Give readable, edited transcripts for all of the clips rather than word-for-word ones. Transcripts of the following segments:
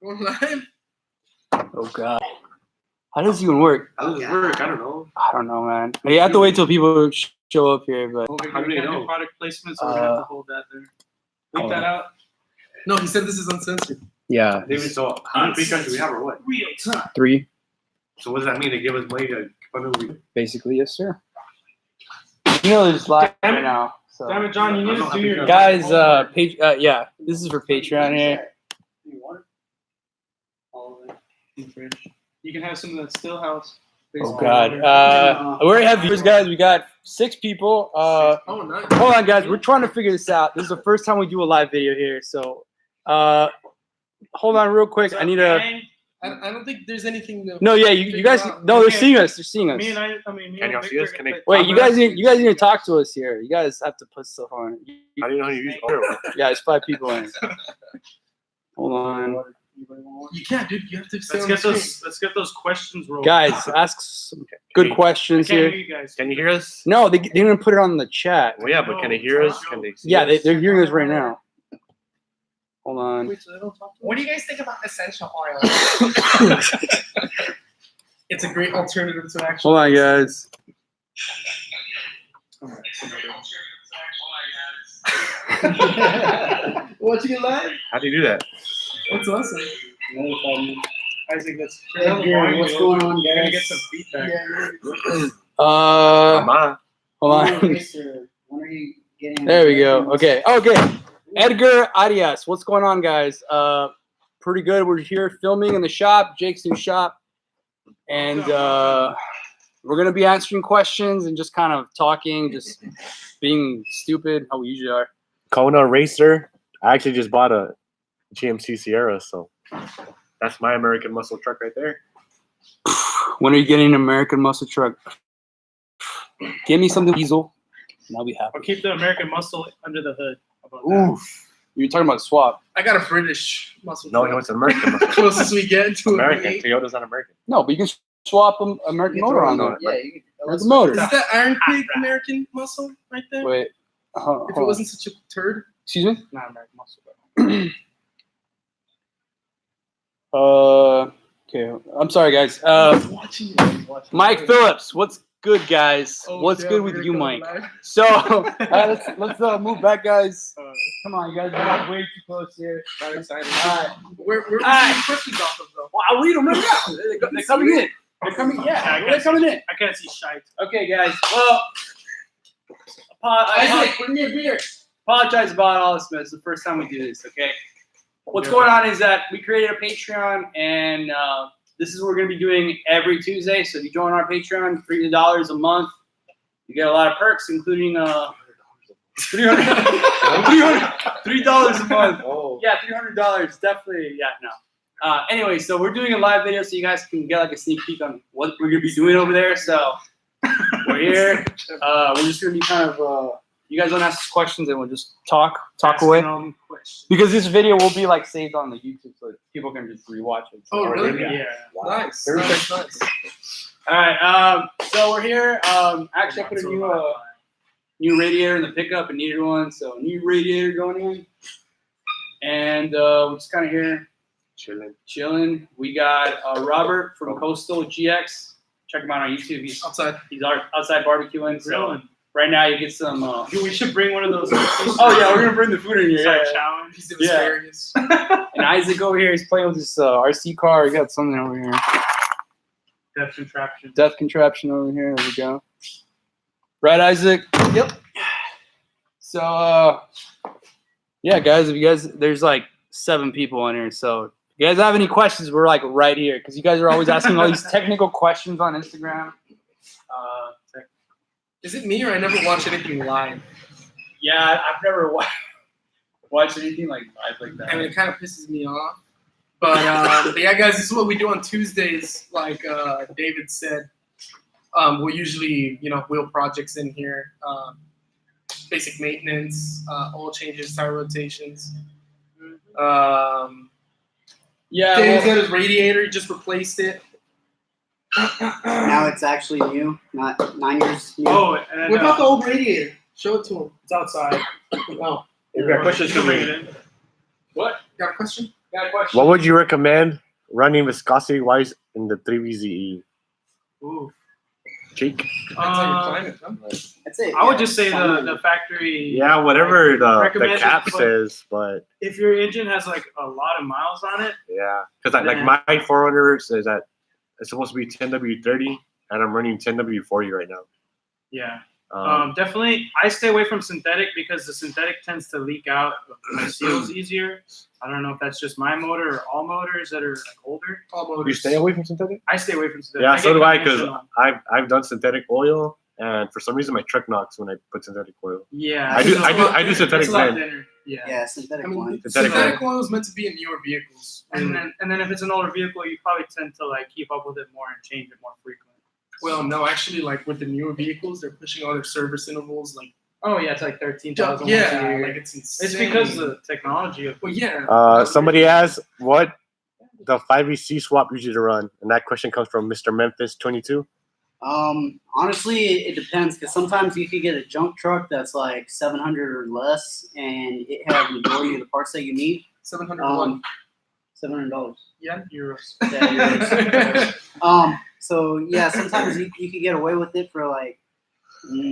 Going live? Oh god. How does it even work? How does it work? I don't know. I don't know, man. You have to wait till people show up here, but How do they know? Product placement, so we're gonna have to hold that there. Leak that out. No, he said this is uncensored. yeah. So how many free cards do we have or what? Real time. 3, So what does that mean? They give us money to fund over? basically, yes, sir. You know, there's live right now. So. Damn it, John, you need to do your Guys, yeah, this is for Patreon here. You can have some of that still house. Oh god. We already have viewers, guys. We got 6 people. Oh, nice. Hold on, guys. We're trying to figure this out. This is the first time we do a live video here, so hold on real quick. I need to. I don't think there's anything. No, yeah, you guys. No, they're seeing us. They're seeing us. Me and Can y'all see us? Can they? Wait, you guys need to talk to us here. You guys have to put stuff on. How do you know how to use it? Yeah, it's 5 people in. Hold on, You can't, dude. You have to stay Let's on get the screen. those questions rolling. guys. Ask some good questions Can't hear here. you guys. Can you hear us? No, they're gonna put it on the chat. Well, yeah, but can they hear us? Can they see Yeah, us? they're hearing us right now. Hold on. What do you guys think about essential oil? It's a great alternative to actual. Hold on, guys. Watching it live? How do you do that? That's awesome. Isaac, that's What's going on, You're gonna guys? get some feedback. Mama. Hold on. When are you getting? There we go. Okay. Edgar Arias, what's going on, guys? Pretty good. We're here filming in the shop, Jake's new shop, and we're gonna be answering questions and just kind of talking, just being stupid, how we usually are. Kona Racer. I actually just bought a GMC Sierra, so that's my American muscle truck right there. When are you getting an American muscle truck? Give me something diesel, and I'll be happy. Or keep the American muscle under the hood. How about Oof. You're talking about swap. I got a British muscle. No, truck. no, it's an American muscle truck. Closest we get to American. a Toyota's not American. No, but you can swap an American motor on there. Yeah, you can. American motor. Is that Iron Pig American muscle right there? Wait. If it hold on. wasn't such a turd. Excuse me? that? Not American muscle. But Okay. I'm sorry, guys. Mike Phillips, what's good, guys? Oh, What's yeah, good we're with gonna you, go Mike? live. So let's move back, guys. Come on, you guys are way too close here. I'm excited. All right. Where All right. the questions off of though? Well, I'll read them right now. They're coming in. They're coming. Yeah, they're coming in. I can't see shite. Okay, guys. Well, Isaac, bring me a beer. apologize about all this, man. It's the first time we do this, okay? What's going on is that we created a Patreon, and this is what we're going to be doing every Tuesday. So if you join our Patreon, $3 a month, you get a lot of perks, including $3 a month. Oh. Yeah, $300, definitely. Yeah, no. Anyway, so we're doing a live video so you guys can get like a sneak peek on what we're going to be doing over there. So we're here. We're just going to be kind of... you guys don't ask us questions, and we'll just talk away. Because this video will be like saved on the YouTube, so people can just rewatch it. So, Oh, really? Yeah. Nice. Very Nice. All right. So we're here. Actually, I put a new radiator in the pickup and needed one, so new radiator going in. And we're just kind of here chilling. We got Robert from Coastal GX. Check him out on YouTube. He's Outside. outside barbecuing. So right now you get some. We should bring one of those. Oh yeah, we're gonna bring the food in here. Yeah. Challenge. He's in Yeah. asparagus. And Isaac over here, he's playing with his RC car. He got something over here. Death contraption. Death contraption over here. There we go. Right, Isaac? Yep. So, yeah, guys, there's like 7 people in here. So, if you guys have any questions, we're like right here because you guys are always asking all these technical questions on Instagram. Is it me or I never watch anything live? Yeah, I've never watched anything like live like that. I mean, it kind of pisses me off. But yeah, guys, this is what we do on Tuesdays. Like David said, we'll usually, wheel projects in here, basic maintenance, oil changes, tire rotations. Yeah, David's got his radiator. He just replaced it. Now it's actually new, not 9 years new. Oh, and then, What about the old radiator? Show it to him. it's outside. Oh, Maybe our questions You can can bring be. it in. what? got a question? Got a question. What would you recommend running viscosity wise in the 3VZE? Ooh. Cheek? Depends on your climate, huh? I'd say. I would just say fine. the factory. Yeah, whatever the recommended, cap but says, but if your engine has like a lot of miles on it, yeah. Because like Then- my 400 says that it's supposed to be 10W30, and I'm running 10W40 right now. yeah. Um, Definitely, I stay away from synthetic because the synthetic tends to leak out my seals easier. I don't know if that's just my motor or all motors that are like older. All you motors. stay away from synthetic? I stay away from synthetic. Yeah, so get do I, because conventional. I've done synthetic oil, and for some reason my truck knocks when I put synthetic oil. Yeah, I do it's synthetic a lot blend. thinner. Yeah. Yeah, synthetic I mean, one. synthetic oil is meant to be in newer vehicles. And then if it's an older vehicle, you probably tend to like keep up with it more and change it more frequently. Well, no, actually, like with the newer vehicles, they're pushing all their service intervals. Like, Oh yeah, it's like 13,000. yeah, like it's insane. It's because of the technology of. Well, yeah. Somebody asked what the 5VC swap usually to run, and that question comes from Mr. Memphis 22. Honestly, it depends because sometimes you could get a junk truck that's like 700 or less, and it has the majority of the parts that you need. 701 $700. euros. Yeah, so yeah, sometimes you could get away with it for like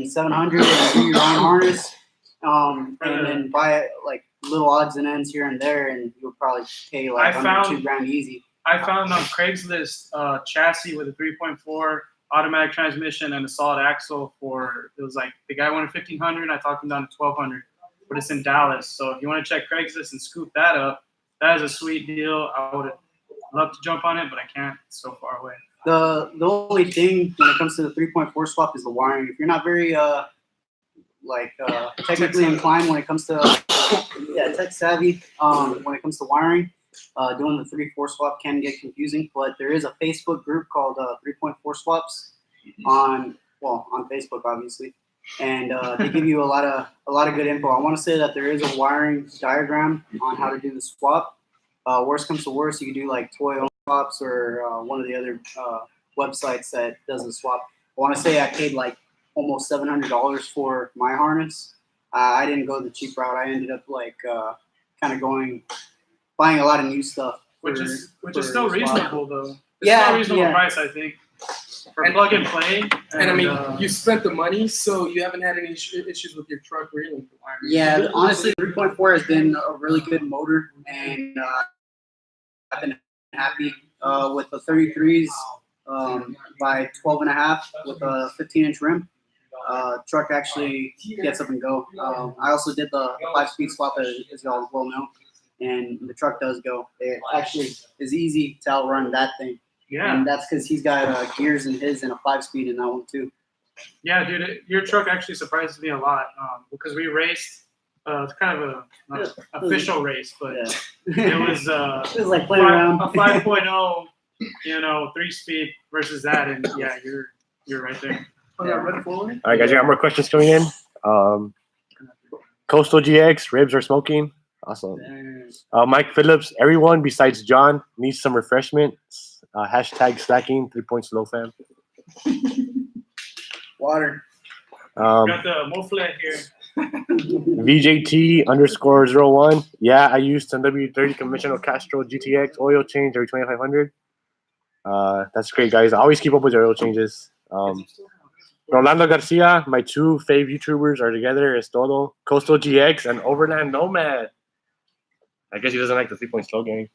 700 and do your own harness, and then buy like little odds and ends here and there, and you'll probably pay like under $2,000 easy. I found on Craigslist chassis with a 3.4 automatic transmission and a solid axle for, it was like, the guy wanted 1,500, I talked him down to 1,200, but it's in Dallas. So if you want to check Craigslist and scoop that up, that is a sweet deal. I would love to jump on it, but I can't. It's so far away. The only thing when it comes to the 3.4 swap is the wiring. If you're not very technically inclined when it comes to tech savvy when it comes to wiring, doing the 3.4 swap can get confusing. But there is a Facebook group called 3.4 Swaps on Facebook, obviously, and they give you a lot of good info. I want to say that there is a wiring diagram on how to do the swap. Worst comes to worst, you can do like Toy Swaps or one of the other websites that does the swap. I want to say I paid like almost $700 for my harness. I didn't go the cheap route. I ended up like kind of buying a lot of new stuff. Which is still swap. reasonable though. It's Yeah, still a reasonable yeah. price, I think. For And- plug and play. And I mean, you spent the money, so you haven't had any issues with your truck really with the wiring. Yeah, honestly, 3.4 has been a really good motor, and I've been happy with the 33s by 12.5 with a 15-inch rim. Truck actually gets up and go. I also did the 5-speed swap, as y'all well know, and the truck does go. It actually is easy to outrun that thing. Yeah. And that's because he's got gears in his and a 5-speed in that one too. Yeah, dude, your truck actually surprises me a lot because we raced. It's kind of an official race, but Yeah. it was It was like playing around. a 5.0, 3-speed versus that, and yeah, you're right there. Oh, that red forward? All right, guys, I got more questions coming in. Coastal GX, ribs are smoking. Awesome. Mike Phillips, everyone besides John needs some refreshment. Hashtag slacking, 3 points low fam. Water. Got the Moflet here. VJT_01. Yeah, I use 10W30 conventional Castro GTX oil change every 2,500. That's great, guys. I always keep up with your oil changes. Rolando Garcia, my two fave YouTubers are together. Es todo. Coastal GX and Overland Nomad. I guess he doesn't like the 3-point slow game.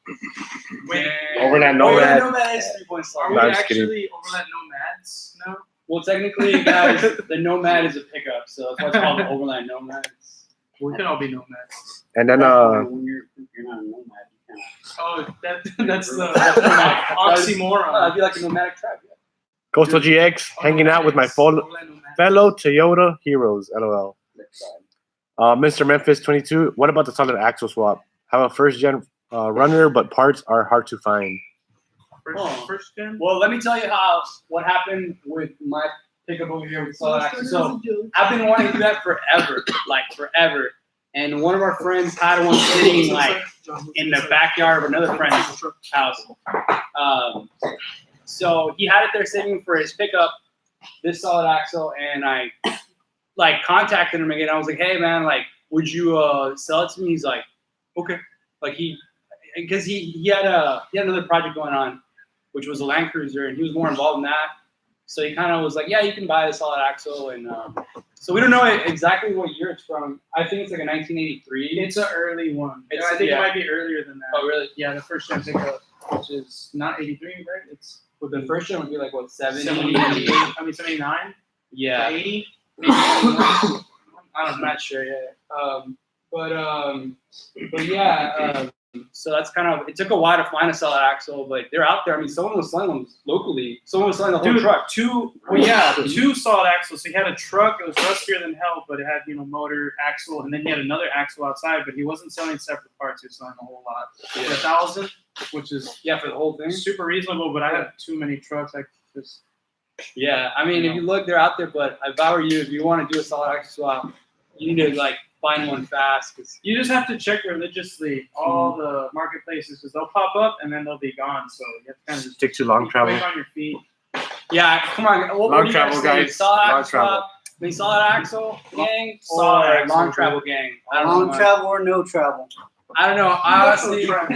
Wait, Overland Overland Nomad. Nomad is 3-point slow. are we No, I'm just kidding. actually Overland Nomads now? Well, technically, guys, the Nomad is a pickup, so that's why it's called the Overland Nomad. We can all be Nomads. And then When you're not a nomad, you can't. Oh, that's the oxymoron. It'd be like a nomadic tribe. Yeah. Coastal GX, hanging out with my fellow Toyota heroes. LOL. Mr. Memphis 22. What about the solid axle swap? Have a first gen runner, but parts are hard to find. First gen? Well, let me tell you what happened with my pickup over here with solid axle. So I've been wanting to do that forever, like forever. And one of our friends had one sitting like in the backyard of another friend's house. So he had it there sitting for his pickup, this solid axle, and I like contacted him again. I was like, "Hey man, like, would you sell it to me?" He's like, "Okay." Like he because he had another project going on, which was a Land Cruiser, and he was more involved in that. So he kind of was like, yeah, you can buy a solid axle, and so we don't know exactly what year it's from. I think it's like a 1983. It's an early one. It's- I think yeah. it might be earlier than that. Oh, really? Yeah, the first gen pickup, which is not 83, right? It's Well, the first one would be like what 70? 78. I mean 79. Yeah. 80. Maybe 81. I'm not sure yet. But yeah. So that's kind of. It took a while to find a solid axle, but they're out there. I mean, someone was selling them locally. Someone was selling the whole Dude, truck. two solid axles. So he had a truck. It was rustier than hell, but it had motor, axle, and then he had another axle outside. But he wasn't selling separate parts. He was selling a whole lot for $1,000, which is For the whole thing. super reasonable. But I have too many trucks. I just Yeah, I mean, if you look, they're out there. But if I were you, if you want to do a solid axle swap, you need to like find one fast. Cause you just have to check religiously all the marketplaces because they'll pop up and then they'll be gone. So you have to kind of just Stick to long travel. quick on your feet. yeah, come on. What Long do you guys travel, say? guys. Solid Long axle travel. swap. I mean, solid axle gang Solid or axle, long dude. travel gang. I don't Long know. travel or no travel? I don't know. I honestly. You got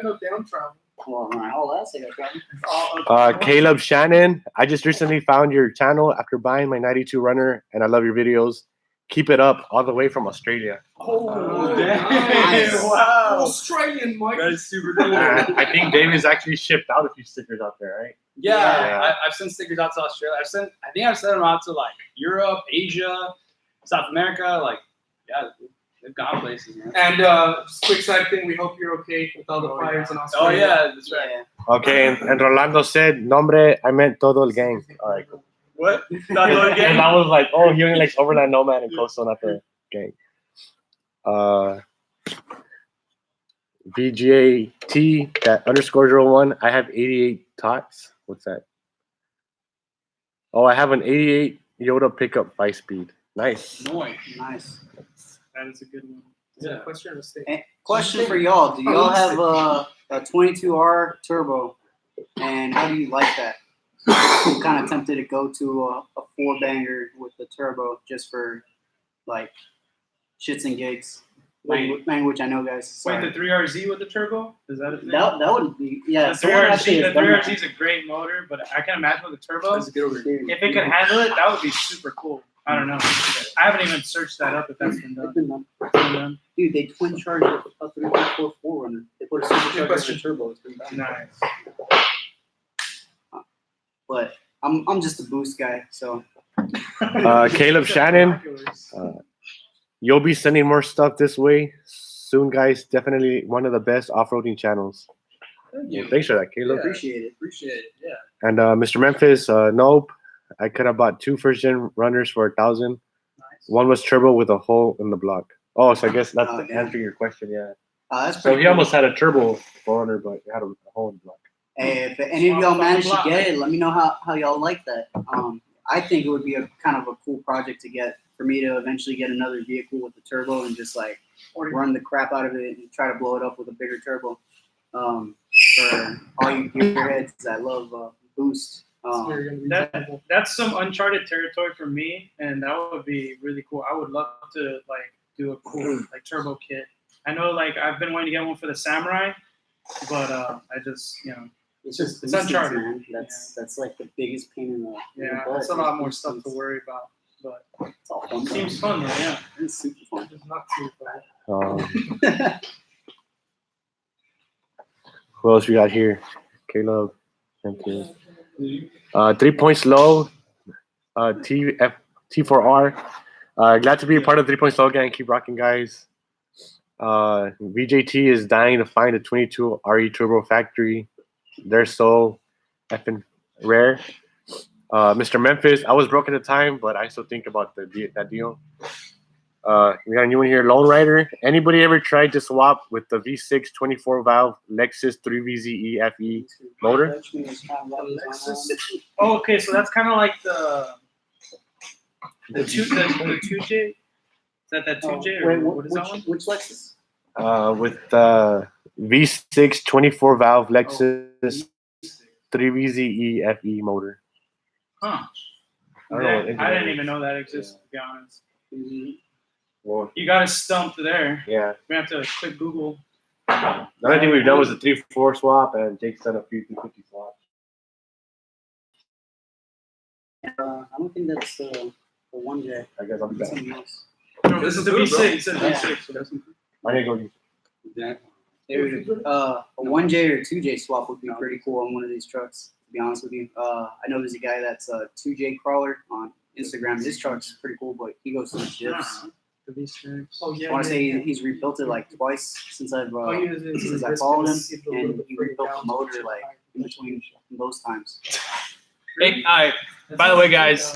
no down travel. Well, all that say no travel. Caleb Shannon, I just recently found your channel after buying my 92 runner, and I love your videos. Keep it up, all the way from Australia. Oh, damn. Nice. Wow. Australian, Mike. That is super cool. I think David's actually shipped out a few stickers out there, right? Yeah. I've sent stickers out to Australia. I think I've sent them out to like Europe, Asia, South America. Like, yeah, they've gone places, man. And quick side thing, we hope you're okay with all the fires in Oh Australia. yeah, that's right. Yeah. Okay, and Rolando said, nombre, I meant todo el gang. All right, cool. What? Not doing And again? I was like, oh, he only likes Overland Nomad and Coastal, not the gang. VGAT, that _01, I have 88 tots. What's that? Oh, I have an 88 Yoda pickup 5-speed. Nice. Noise. Nice. That is a good one. Is that a question or a statement? And question for y'all: do y'all have a 22R turbo, and how do you like that? I'm kind of tempted to go to a 4-banger with the turbo just for like shits and gigs. Language, I know, guys. Wait, Sorry. the 3RZ with the turbo? Is that a thing? That would be The someone actually 3RZ, has the done 3RZ is a great motor, but I can imagine with the turbo, Let's get over here. if it could handle it, that would be super cool. I don't know. I haven't even searched that up if that's been done. It's been done. It's been done. Dude, they twin charged a 3.4 4-runner. They put a supercharger in the turbo. It's been done. Nice. But I'm just a boost guy, so Caleb Shannon, you'll be sending more stuff this way soon, guys. Definitely one of the best off-roading channels. Well, thanks for that, Caleb. appreciate it. Appreciate it. Yeah. And Mr. Memphis, nope. I could have bought 2 first-gen runners for $1,000. Nice. One was turbo with a hole in the block. Oh, so I guess that's Oh, the yeah. answer your question, yeah. That's So pretty he cool. almost had a turbo 400, but it had a hole in the block. Hey, if any of y'all manage to get it, let me know how y'all like that. I think it would be a kind of a cool project to get for me to eventually get another vehicle with the turbo and just like run the crap out of it and try to blow it up with a bigger turbo. For all you gearheads that love boost. That's some uncharted territory for me, and that would be really cool. I would love to like do a cool like turbo kit. I know like I've been wanting to get one for the Samurai, but I just It's it's uncharted. man. That's like the biggest pain in the butt. it's a lot more stuff to worry about, but It's all fun. it seems fun though. Yeah, It's super fun. It's not too bad. Who else we got here? Caleb. Thank you. 3 points low. T4R. Glad to be a part of 3 points low gang. Keep rocking, guys. VJT is dying to find a 22 RE Turbo factory. They're so effing rare. Mr. Memphis, I was broke at the time, but I still think about that deal. We got a new one here, Lone Rider. Anybody ever tried to swap with the V6 24 valve Lexus 3VZE FE motor? Oh, okay, so that's kind of like the 2J. Is that 2J or what is that one? Which Lexus? With the V6 24 valve Lexus 3VZE FE motor. Huh. I don't know what engine I it didn't is. even know that existed, to be honest. Well, You got us stumped there. yeah. We have to click Google. The only thing we've done was a 3-4 swap, and Jake's done a few 350 swaps. I don't think that's the 1J. I guess I'll be back. Something else. No, this is the V6. It says Yeah. V6. I need to go use A 1J or 2J swap would be pretty cool on one of these trucks. To be honest with you, I know there's a guy that's a 2J crawler on Instagram. His truck's pretty cool, but he goes through shifts. The V6. Oh I yeah. want to say he's rebuilt it like twice since I've since I This followed him, is a little and bit he further rebuilt down. the motor like in between those times. Hey, all right. By the way, guys,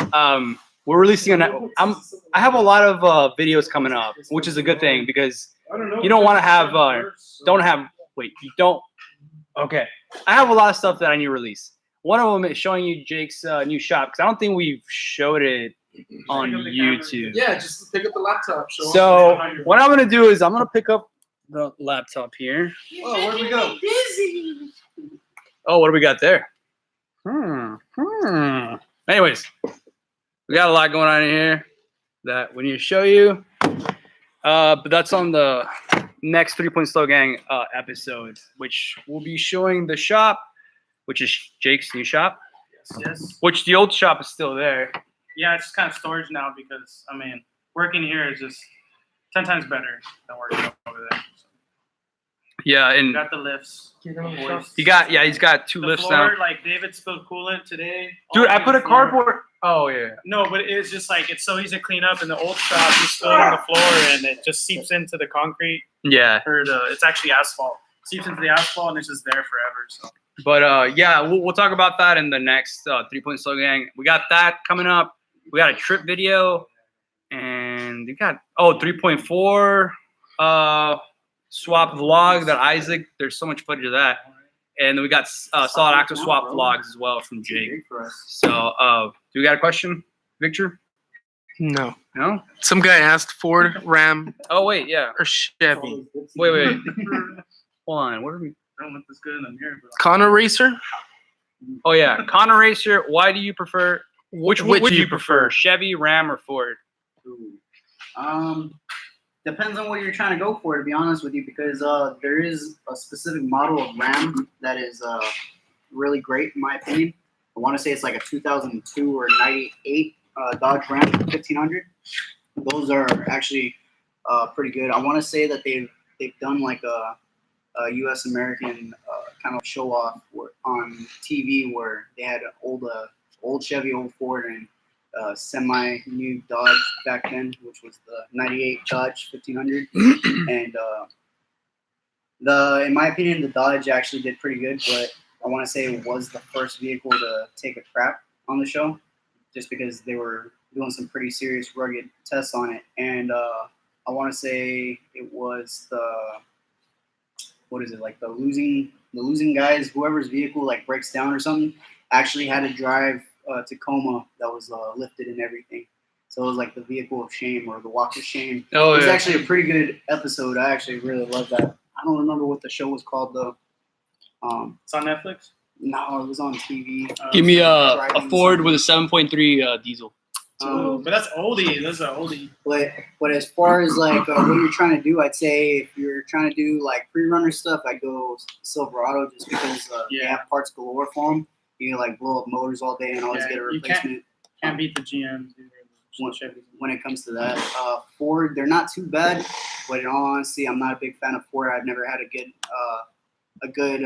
we're releasing I have a lot of videos coming up, which is a good thing because I don't know. you don't want to have Okay, I have a lot of stuff that I need to release. One of them is showing you Jake's new shop because I don't think we've showed it on YouTube. Yeah, just pick up the laptop. Show So off. what I'm gonna do is I'm gonna pick up the laptop here. Oh, where'd we go? Oh, what do we got there? Anyways, we got a lot going on in here that we need to show you. But that's on the next 3 Slow Gang episode, which we'll be showing the shop, which is Jake's new shop, Yes. which the old shop is still there. Yeah, it's just kind of storage now because I mean, working here is just 10 times better than working over there. So, Yeah, we and got the lifts. he's got two The lifts floor, now. like David spilled coolant today. Dude, all I over put the a floor. cardboard. Oh yeah. No, but it's just like it's so easy to clean up. In the old shop, you spill it on the floor and it just seeps into the concrete Yeah, or it's actually asphalt. Seeps into the asphalt and it's just there forever. So but yeah, we'll talk about that in the next 3 Slow Gang. We got that coming up. We got a trip video, and we got 3.4 swap vlog that Isaac. There's so much footage of that, and then we got solid axle swap vlogs as well from Jake. Big for us. So, do we got a question, Victor? No. No. Some guy asked Ford, Ram, Oh wait, yeah. or Chevy. Wait. Hold on. What are we? I don't look this good in the mirror. But Connor Racer. Oh yeah, Connor Racer. Why do you prefer? Which do do you prefer? Chevy, Ram, or Ford? Depends on what you're trying to go for, to be honest with you, because there is a specific model of Ram that is really great in my opinion. I want to say it's like a 2002 or 98 Dodge Ram 1500. Those are actually pretty good. I want to say that they've done like a U.S. American kind of show off on TV where they had an old Chevy, old Ford, and semi new Dodge back then, which was the 98 Dodge 1500. And in my opinion, the Dodge actually did pretty good, but I want to say it was the first vehicle to take a crap on the show, just because they were doing some pretty serious rugged tests on it. And I want to say it was the losing guys, whoever's vehicle like breaks down or something, actually had to drive Tacoma that was lifted and everything. So it was like the vehicle of shame or the walk of shame. Oh It was yeah. actually a pretty good episode. I actually really love that. I don't remember what the show was called though. it's on Netflix. No, it was on TV. Give me a Driving Ford something. with a 7.3 diesel. But that's oldie. That's an oldie. But as far as like what you're trying to do, I'd say if you're trying to do like pre-runner stuff, I'd go Silverado just because they Yeah. have parts galore for them. You can like blow up motors all day and always Yeah, get a you can't- replacement. Can't beat the GMs. What- When it comes to that, Ford, they're not too bad, but in all honesty, I'm not a big fan of Ford. I've never had a good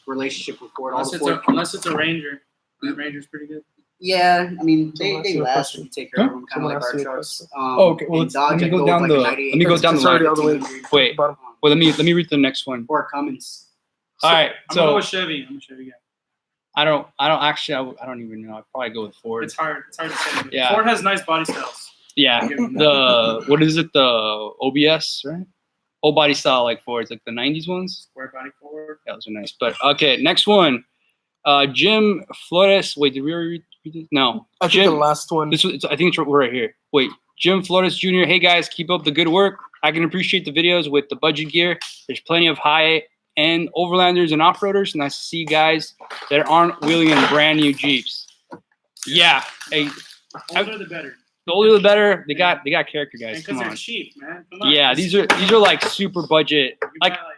relationship with Ford. Unless it's a Ranger. The Ranger's pretty good. Yeah, I mean they Someone asked you a last question. if you take care of them, kind of Someone like asked our you a trucks. question. Okay, well, and let's- Dodge, let me I'd go with, down like, the- a 98. let me go down the It's already line. all the way. Wait. Bottom. Well, let me read the next one. Or Cummins. All right, I'm gonna go so with Chevy. I'm a Chevy guy. I don't actually. I don't even know. I'd probably go with Ford. It's hard. It's hard to say. Yeah. Ford has nice body styles. Yeah, what is it? The OBS, right? Whole body style like Fords, like the '90s ones. Square body Ford. Yeah, those are nice. But okay, next one. Jim Flores. Wait, did we already read this? No. I think Jim. the last one. I think it's right here. Wait, Jim Flores Jr. Hey guys, keep up the good work. I can appreciate the videos with the budget gear. There's plenty of high-end overlanders and off-roaders. Nice to see you guys that aren't wheeling in brand new Jeeps. Yeah, hey, Older the better. the older the better. They got character, guys. Because Come they're on. cheap, man. Come on. Yeah, these are like super budget. You Like buy,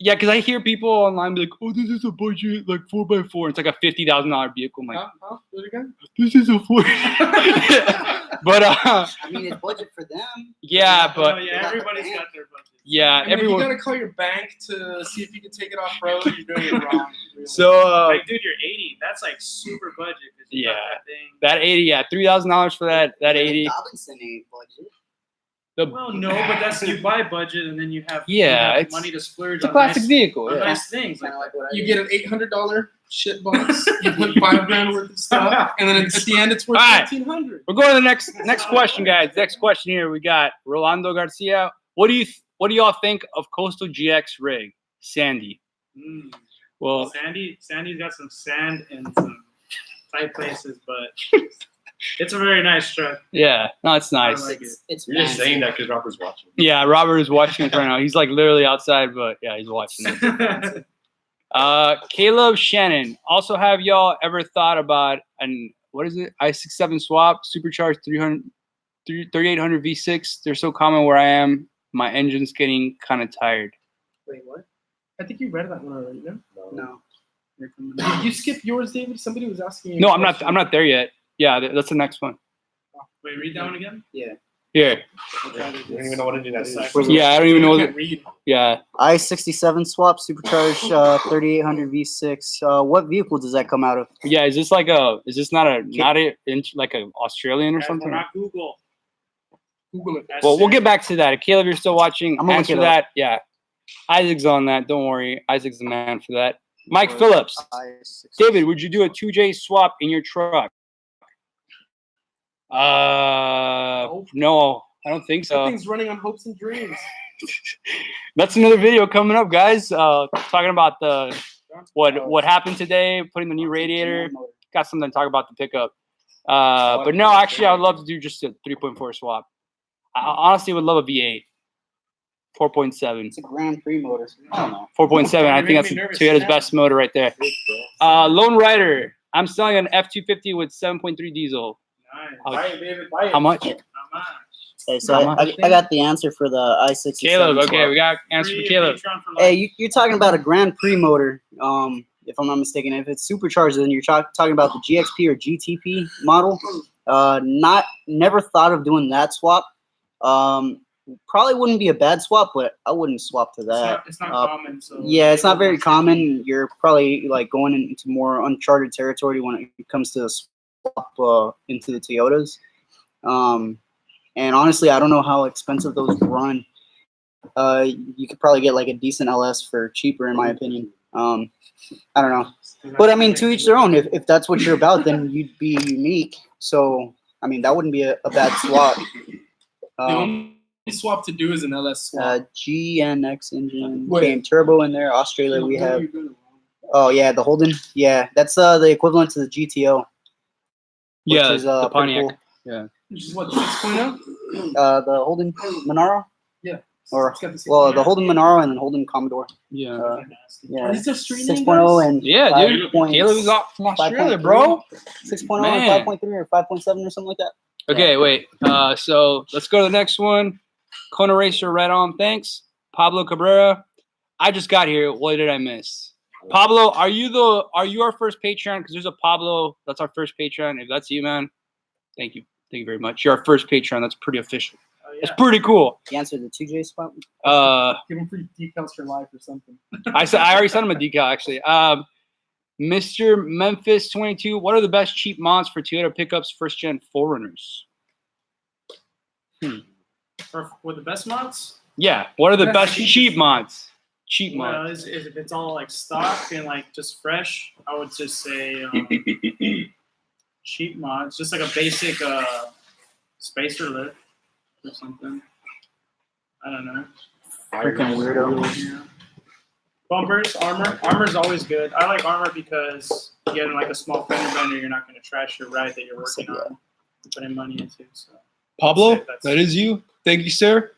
Yeah, because I hear people online be like, "Oh, this is a budget like 4x4." It's like a $50,000 vehicle. I'm like, Do it again. this is a 4. But I mean, it's budget for them. yeah, but yeah, everybody's got their budget. yeah, I mean, everyone. you gotta call your bank to see if you can take it off road. You're doing it wrong. Really. So Like, dude, you're 80. That's like super budget. 'Cause you got Yeah. that thing. that 80, yeah, $3,000 for that 80. Robinson ain't budget. Well, no, but that's you buy budget and then you have Yeah, you have it's- money to splurge It's a on classic nice, vehicle. on Yeah. nice things. Like, Kind of like what I You did. get an $800 shit box. You put $5,000 worth of stuff, and then at the end it's worth All right. $1,500. We're going to the next question, guys. Next question here. We got Rolando Garcia. What do y'all think of Coastal GX rig? Sandy. Well, Sandy's got some sand in some tight places, but it's a very nice truck. yeah, no, it's nice. like It's You're just fancy. saying that because Robert's watching. Yeah, Robert is watching it right now. He's like literally outside, but yeah, he's watching it. Caleb Shannon. Also, have y'all ever thought about what is it? i67 swap, supercharged 3800 V6. They're so common where I am. My engine's getting kind of tired. Wait, what? I think you read that one already. No. No. Did you skip yours, David? Somebody was asking you. No, a I'm not. question. I'm not there yet. Yeah, that's the next one. Wait, read that one again. Here. You don't even know what engine that is. Yeah, I don't even know. You can't read. Yeah. I-67 swap, supercharged 3800 V6. What vehicle does that come out of? Yeah, is this like is this not a like a Australian or Guys, we're something? not Google. Google it. That's Well, we'll it. get back to that. Caleb, you're still watching. I'm gonna Answer look it up. that. Yeah. Isaac's on that. Don't worry. Isaac's the man for that. Mike Phillips. I-67. David, would you do a 2J swap in your truck? No, I don't think That so. thing's running on hopes and dreams. That's another video coming up, guys. Talking about the what happened today, putting the new radiator. Got something to talk about the pickup. But no, actually, I would love to do just a 3.4 swap. I honestly would love a V8. 4.7. It's a Grand Prix motor. I don't know. 4.7. I You're think that's making me nervous Toyota's now. best motor right there. Lone Rider. I'm selling an F250 with 7.3 diesel. Nice. How- Buy it, David. Buy it. How much? How much? Okay, so How I got the answer for the I-67 Caleb. Okay, swap. we got answer Free for Caleb. Patreon for life. Hey, you're talking about a Grand Prix motor, if I'm not mistaken. If it's supercharged, then you're talking about the GXP or GTP model. Never thought of doing that swap. Probably wouldn't be a bad swap, but I wouldn't swap to that. It's not common. So Yeah, it's not very common. You're probably like going into more uncharted territory when it comes to swap into the Toyotas. And honestly, I don't know how expensive those run. You could probably get like a decent LS for cheaper, in my opinion. I don't know, but I mean, to each their own. If that's what you're about, then you'd be unique. So I mean, that wouldn't be a bad swap. The only swap to do is an LS swap. GNX engine, Wait. came turbo in there. Australia, we No, have. you're doing it wrong. Oh yeah, the Holden. Yeah, that's the equivalent to the GTO. Which Yeah, is, the pretty Pontiac. Which is what, 6.0? cool. The Holden Monaro, Yeah. or It's got the same well, thing. the Holden Monaro and then Holden Commodore. Yeah. Are Yeah, these their street 6.0 names? and Yeah, dude. 5 Caleb is off from Australia, 5.3. bro. 6.0 Man. and 5.3 or 5.7 or something like that. Okay, wait. So let's go to the next one. Kona Racer, right on. Thanks. Pablo Cabrera. I just got here. What did I miss? Pablo, are you our first Patreon? Because there's a Pablo. That's our first Patreon. If that's you, man, thank you. Thank you very much. You're our first Patreon. That's pretty official. Oh, It's yeah. pretty cool. You answered the 2J swap. Give them free decals for life or something. I already sent him a decal, actually. Mr. Memphis 22. What are the best cheap mods for Toyota pickups, first gen Forerunners? With the best mods? Yeah. What are the Best best cheap mods? Cheap Well, mods. if it's all like stock and like just fresh, I would just say cheap mods, just like a basic spacer lift or something. I don't know. Freaking weirdo. Yeah. Bumpers, armor. Armor's always good. I like armor because you get in like a small fender bender, you're not going to trash your ride that you're working on, putting money into. So Pablo, That's- that is you. Thank you, sir.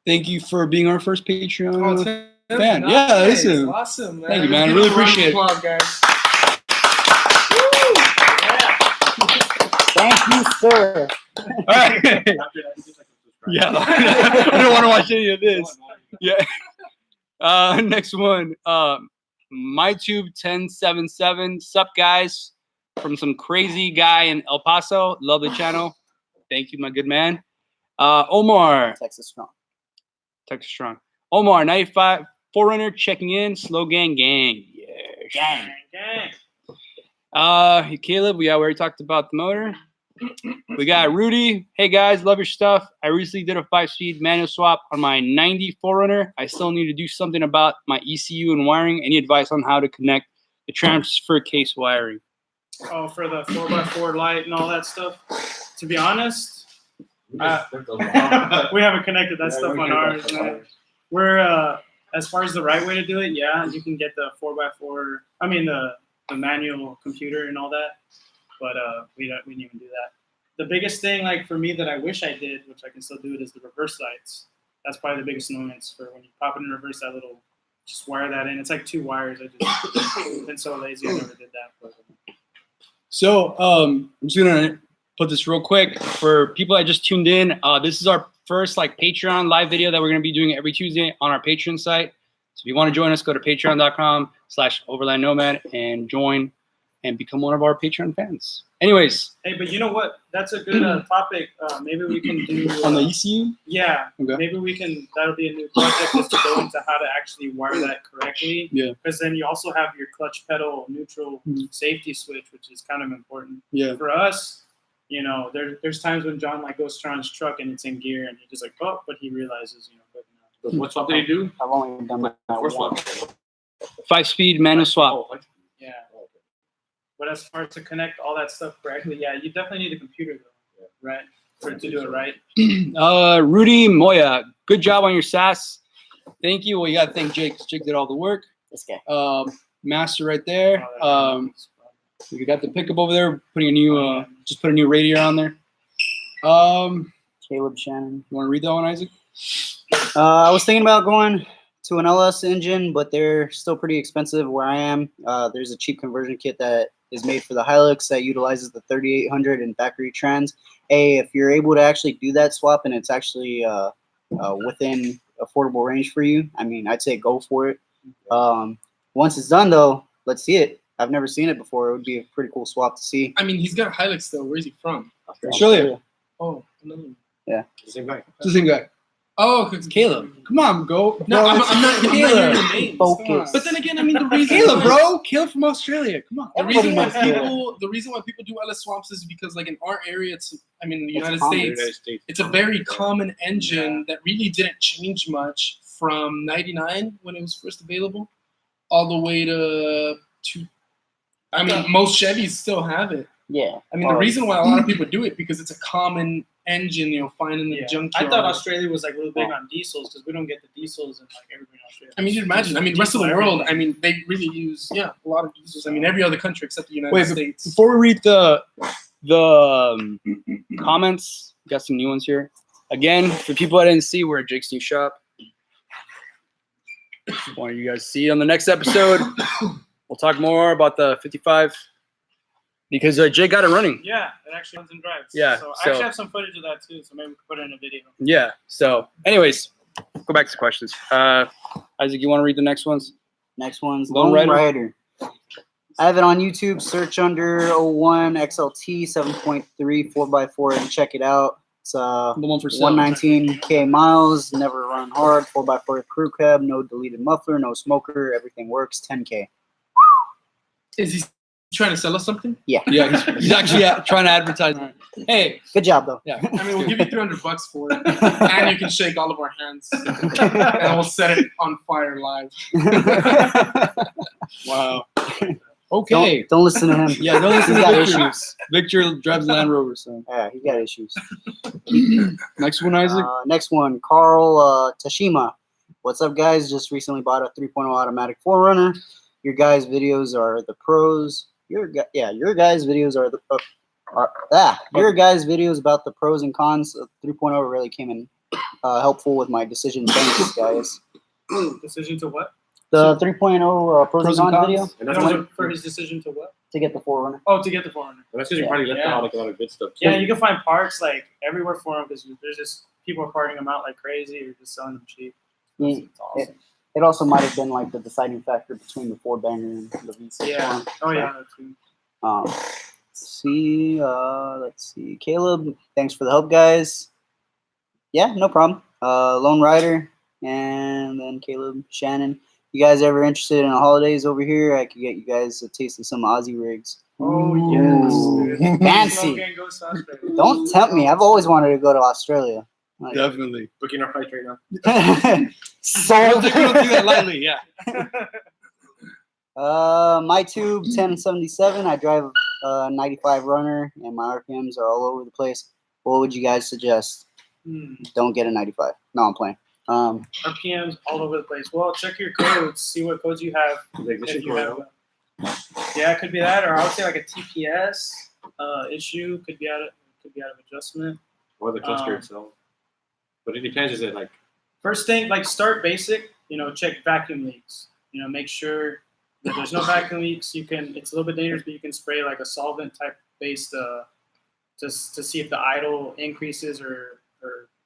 Thank you for being our first Patreon. Oh, fan. Yeah, nice. listen. Awesome, man. Thank you, man. Give Really a round of appreciate it. applause, guys. Thank you, sir. All right. Yeah. I don't want to watch any of this. Yeah. Next one. MyTube1077. Sup, guys? From some crazy guy in El Paso. Love the channel. Thank you, my good man. Omar. Texas strong. Texas strong. Omar, 95. Forerunner checking in. Slow gang. Yeah. Gang. Caleb, we already talked about the motor. We got Rudy. Hey guys, love your stuff. I recently did a 5-speed manual swap on my 90 Forerunner. I still need to do something about my ECU and wiring. Any advice on how to connect the transfer case wiring? Oh, for the 4x4 light and all that stuff. To be honest, we haven't connected that stuff on ours. Man. We're as far as the right way to do it, yeah, you can get the 4x4. I mean the manual computer and all that, but we didn't even do that. The biggest thing, like for me, that I wish I did, which I can still do it, is the reverse lights. That's probably the biggest annoyance for when you pop it in reverse. That little, just wire that in. It's like 2 wires. I just been so lazy, I never did that. But, So I'm just gonna put this real quick for people that just tuned in. This is our first like Patreon live video that we're gonna be doing every Tuesday on our Patreon site. So if you want to join us, go to patreon.com/overlandnomad and join and become one of our Patreon fans. Anyways, hey, but you know what? That's a good topic. Maybe we can do on the ECU. Yeah, Okay. maybe we can. That'll be a new project, is to go into how to actually wire that correctly. Yeah. Because then you also have your clutch pedal neutral safety switch, which is kind of important. Yeah. For us, you know, there's times when John like goes to turn on his truck and it's in gear, and he's just like, oh, but he realizes, you know. But no. What swap did he do? I've only done that First once. swap. 5-speed manual swap. Yeah. But as far as to connect all that stuff correctly, yeah, you definitely need a computer though, right? For it to do it right. Rudy Moya, good job on your SAS. Thank you. Well, you got to thank Jake, 'cause Jake did all the work. This guy. Master right there. We got the pickup over there. Putting a new, just put a new radiator on there. Caleb Shannon. You want to read that one, Isaac? I was thinking about going to an LS engine, but they're still pretty expensive where I am. There's a cheap conversion kit that is made for the Hilux that utilizes the 3800 and factory trans. Hey, if you're able to actually do that swap and it's actually within affordable range for you, I mean, I'd say go for it. Once it's done, though, let's see it. I've never seen it before. It would be a pretty cool swap to see. I mean, he's got a Hilux though. Where's he from? Australia. Oh, no. Yeah. The same guy. It's the same guy. Oh, cause Caleb. Come on, go. No, I'm not Caleb. hearing the names. Focus. But then again, I mean, the reason Caleb, why- bro. Caleb from Australia. Come on. The reason why Everybody knows people do LS swaps is because, like in our area, in the United common. States, it's a very common engine that really didn't change much from '99 when it was first available, all the way to. I mean, most Chevys still have it. Yeah. I mean, the reason why a lot of people do it because it's a common engine, find in the Yeah. junkyard. I thought Australia was like really big on diesels because we don't get the diesels in like everybody in Australia. I mean, you imagine. I mean, the rest of the world. I mean, they really use a lot of diesels. I mean, every other country except the United States. Before we read the comments, we got some new ones here. Again, for people I didn't see, we're at Jake's new shop. Want you guys to see on the next episode. We'll talk more about the 55 because Jake got it running. Yeah, it actually runs and drives. Yeah, So I so- actually have some footage of that too, so maybe we can put it in a video. Yeah. So, anyways, go back to questions. Isaac, you want to read the next ones? Next one's Lone Lone Rider. Rider. I have it on YouTube. Search under 01 XLT 7.3 4x4 and check it out. It's The one for sale. 119K miles, never run hard, 4x4 crew cab, no deleted muffler, no smoker, everything works, 10K. Is he trying to sell us something? Yeah, he's actually trying to advertise. Hey, Good job, though. yeah. I mean, we'll give you $300 for it, and you can shake all of our hands, and we'll set it on fire live. Wow. Okay. Don't listen to him. Yeah, don't listen He's to got Victor. issues. Victor drives Land Rover, so. Yeah, he got issues. Next one, Isaac. Next one, Carl Tashima. What's up, guys? Just recently bought a 3.0 automatic 4Runner. Your guys' videos are the pros. Your guys' videos are the your guys' videos about the pros and cons of 3.0 really came in helpful with my decision. Thanks, guys. Decision to what? The 3.0 pros and cons video And that's why, For his decision to what? to get the 4Runner. Oh, to get the 400. that's because you probably left out like a lot of good stuff. Yeah, you can find parts like everywhere for them because there's just people are parting them out like crazy or just selling them cheap. Mm. It's awesome. it also might have been like the deciding factor between the Ford Banger and the V6. Yeah. one. Oh yeah. That's true. Let's see. Caleb, thanks for the help, guys. Yeah, no problem. Lone Rider, and then Caleb, Shannon. You guys ever interested in the holidays over here? I could get you guys a taste of some Aussie rigs. Oh Ooh. yes. dude. Fancy. Smoke and go South Australia. Don't tempt me. I've always wanted to go to Australia. Like, Definitely. Booking our flight right now. I sold. don't think we don't take that lightly. Yeah. My tube 1077. I drive a 95 runner, and my RPMs are all over the place. What would you guys suggest? Don't get a 95. No, I'm playing. RPMs all over the place. Well, check your codes. See what codes you have. If you have yeah, it could be that, or I would say like a TPS issue could be out of adjustment. Or the cluster itself. But it depends. Is it like First thing, like start basic. Check vacuum leaks. Make sure that there's no vacuum leaks. It's a little bit dangerous, but you can spray like a solvent type based just to see if the idle increases or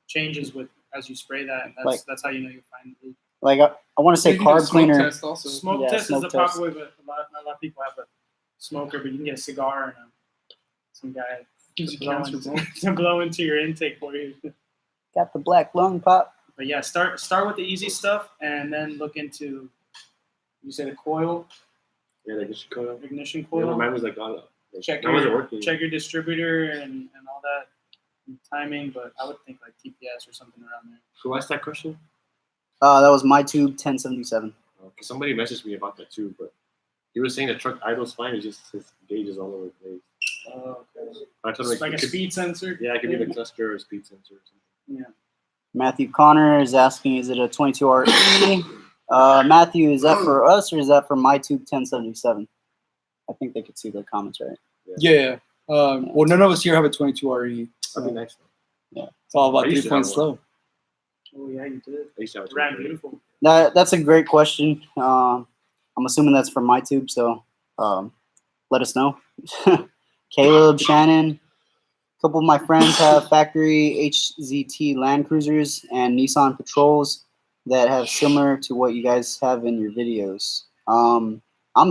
changes with as you spray that, and that's how you find the leak. Like I want to say You can do a carb smoke cleaner. test also. Smoke Yeah, test is smoke the test. proper way, but a lot of people have a smoker, but you can get a cigar and some guy Gives you to blow cancer, into, bro. to blow into your intake for you. Got the black lung pop. But yeah, start with the easy stuff, and then look into you said a coil, yeah, like ignition coil? ignition Yeah, coil. mine was like on. check that wasn't your working. check your distributor and all that and timing, but I would think like TPS or something around there. Who asked that question? That was my tube 1077. Because somebody messaged me about that too, but he was saying the truck idles fine. It's just his gauge is all over the place. Oh, okay. I told him It's like a it could- speed sensor. Yeah, it could be the cluster or speed sensor or something. Yeah. Matthew Connor is asking, is it a 22RE? Matthew, is that for us or is that for my tube 1077? I think they could see the comments, right? Yeah. Well, none of us here have a 22 RE. That'd be nice. Yeah. It's all about I used to 3 points have slow. Oh yeah, you did. I used to have a Ran 23. beautiful. That's a great question. I'm assuming that's from my tube, so let us know. Caleb, Shannon, a couple of my friends have factory HZT Land Cruisers and Nissan Patrols that have similar to what you guys have in your videos. I'm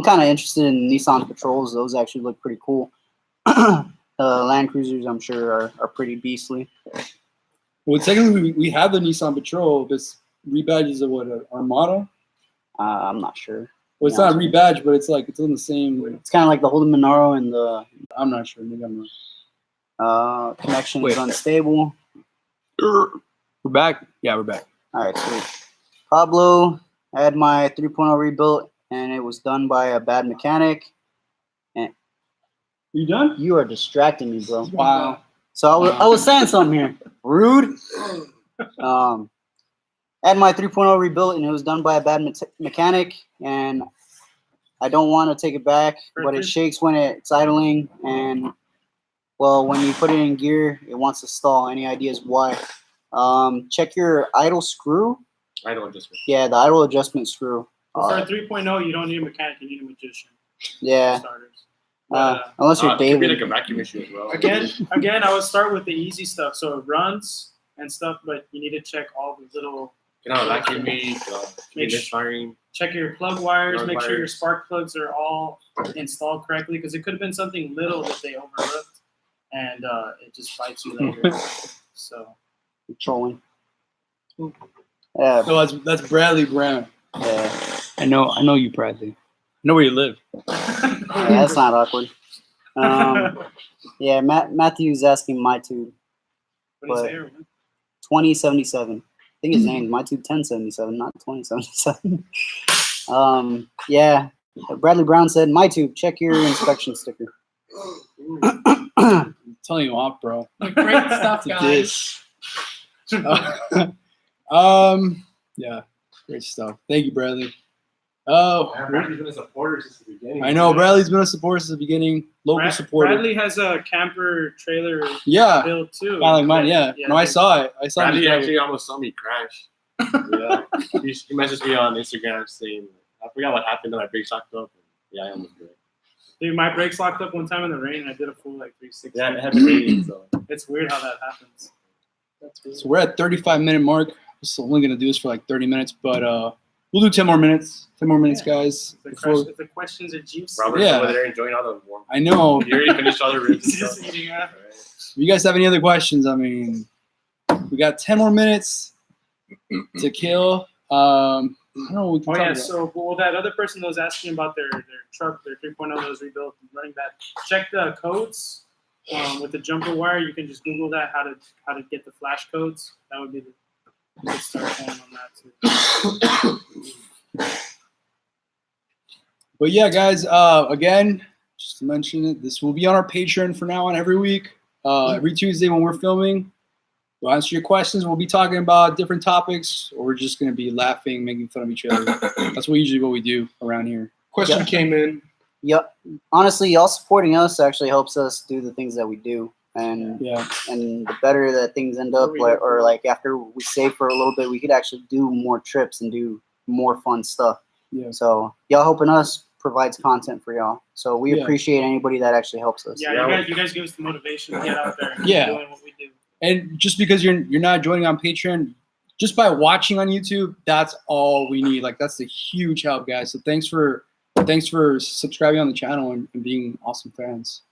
kind of interested in Nissan Patrols. Those actually look pretty cool. Land Cruisers, I'm sure, are pretty beastly. Well, technically, we have the Nissan Patrol. This rebadge is a what, an Armada? I'm not sure. Well, it's not a rebadge, but it's on the same. It's kind of like the Holden Monaro and the I'm not sure. Maybe I'm wrong. connection Wait. is unstable. We're back. Yeah, we're back. All right, sweet. Pablo, I had my 3.0 rebuilt, and it was done by a bad mechanic. You done? You are distracting me, bro. Wow. So I was saying something here. Rude. I had my 3.0 rebuilt, and it was done by a bad mechanic, and I don't want to take it back, but it shakes when it's idling, and, well, when you put it in gear, it wants to stall. Any ideas why? Check your idle screw. Idle adjustment. Yeah, the idle adjustment screw. For a 3.0, you don't need a mechanic, you need a magician. Yeah, Starters. unless you're It could be David. like a vacuum issue as well. Again, I would start with the easy stuff. So it runs and stuff, but you need to check all the little. You know, vacuum leak, Make sure- misfiring. Check your plug wires. Plug Make sure your wires. spark plugs are all installed correctly, because it could have been something little that they overlooked, and it just bites you later. So Trolling. Yeah, So that's Bradley Brown. yeah. I know you, Bradley. I know where you live. Yeah, that's not awkward. Yeah, Matthew's asking my tube what do you say? Erwin? 2077. I think his name's my tube 1077, not 2077. Yeah. Bradley Brown said, my tube, check your inspection sticker. I'm telling you off, bro. Great stuff, guys. This. Yeah, great stuff. Thank you, Bradley. Oh, Bradley's been a supporter since the beginning. I know Bradley's been a supporter since the beginning. Local supporter. Bradley has a camper trailer Yeah, built too. kind of like mine. Yeah. No, I saw it. I saw Bradley it. actually almost saw me crash. Yeah. He messaged me on Instagram saying, I forgot what happened, and my brakes locked up. Yeah, I almost did. Dude, my brakes locked up one time in the rain, and I did a full like 360. Yeah, it had been raining, so. It's weird how that happens. That's weird. So we're at 35-minute mark. So only gonna do this for like 30 minutes, but We'll do 10 more minutes. 10 more minutes, guys. If Before, the questions are juicy. Robert's Yeah. over there enjoying all the warm. I know. You already finished all the ribs and He's just stuff. eating up. Alright. If you guys have any other questions, I mean, we got 10 more minutes to kill. I don't know what we can Oh talk yeah, about. so well, that other person that was asking about their truck, their 3.0 that was rebuilt and running that. Check the codes with the jumper wire. You can just Google that how to get the flash codes. That would be the good start point on that too. But yeah, guys, again, just to mention it, this will be on our Patreon from now on every week. Every Tuesday when we're filming, we'll answer your questions. We'll be talking about different topics, or we're just going to be laughing, making fun of each other. That's usually what we do around here. Question Yeah. came in. Yep. Honestly, y'all supporting us actually helps us do the things that we do. And Yeah. and the better that things end up, like after we save for a little bit, we could actually do more trips and do more fun stuff. Yeah. So y'all helping us provides content for y'all. So we Yeah. appreciate anybody that actually helps us. Yeah, you guys give us the motivation to get out there and Yeah. keep doing what we do. And just because you're not joining on Patreon, just by watching on YouTube, that's all we need. Like that's a huge help, guys. So thanks for subscribing on the channel and being awesome fans.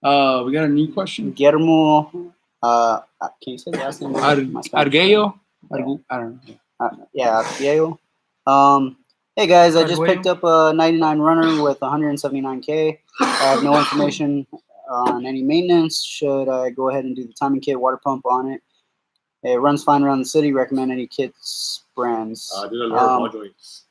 We got a new question. Guillermo, can you say the last name? My Spanish- Arguello? I don't know. Yeah, Diego. Hey guys, I just picked up a 99 runner with 179K. I have no information on any maintenance. Should I go ahead and do the timing kit water pump on it? It runs fine around the city. Recommend any kits brands. Do the lower ball joints.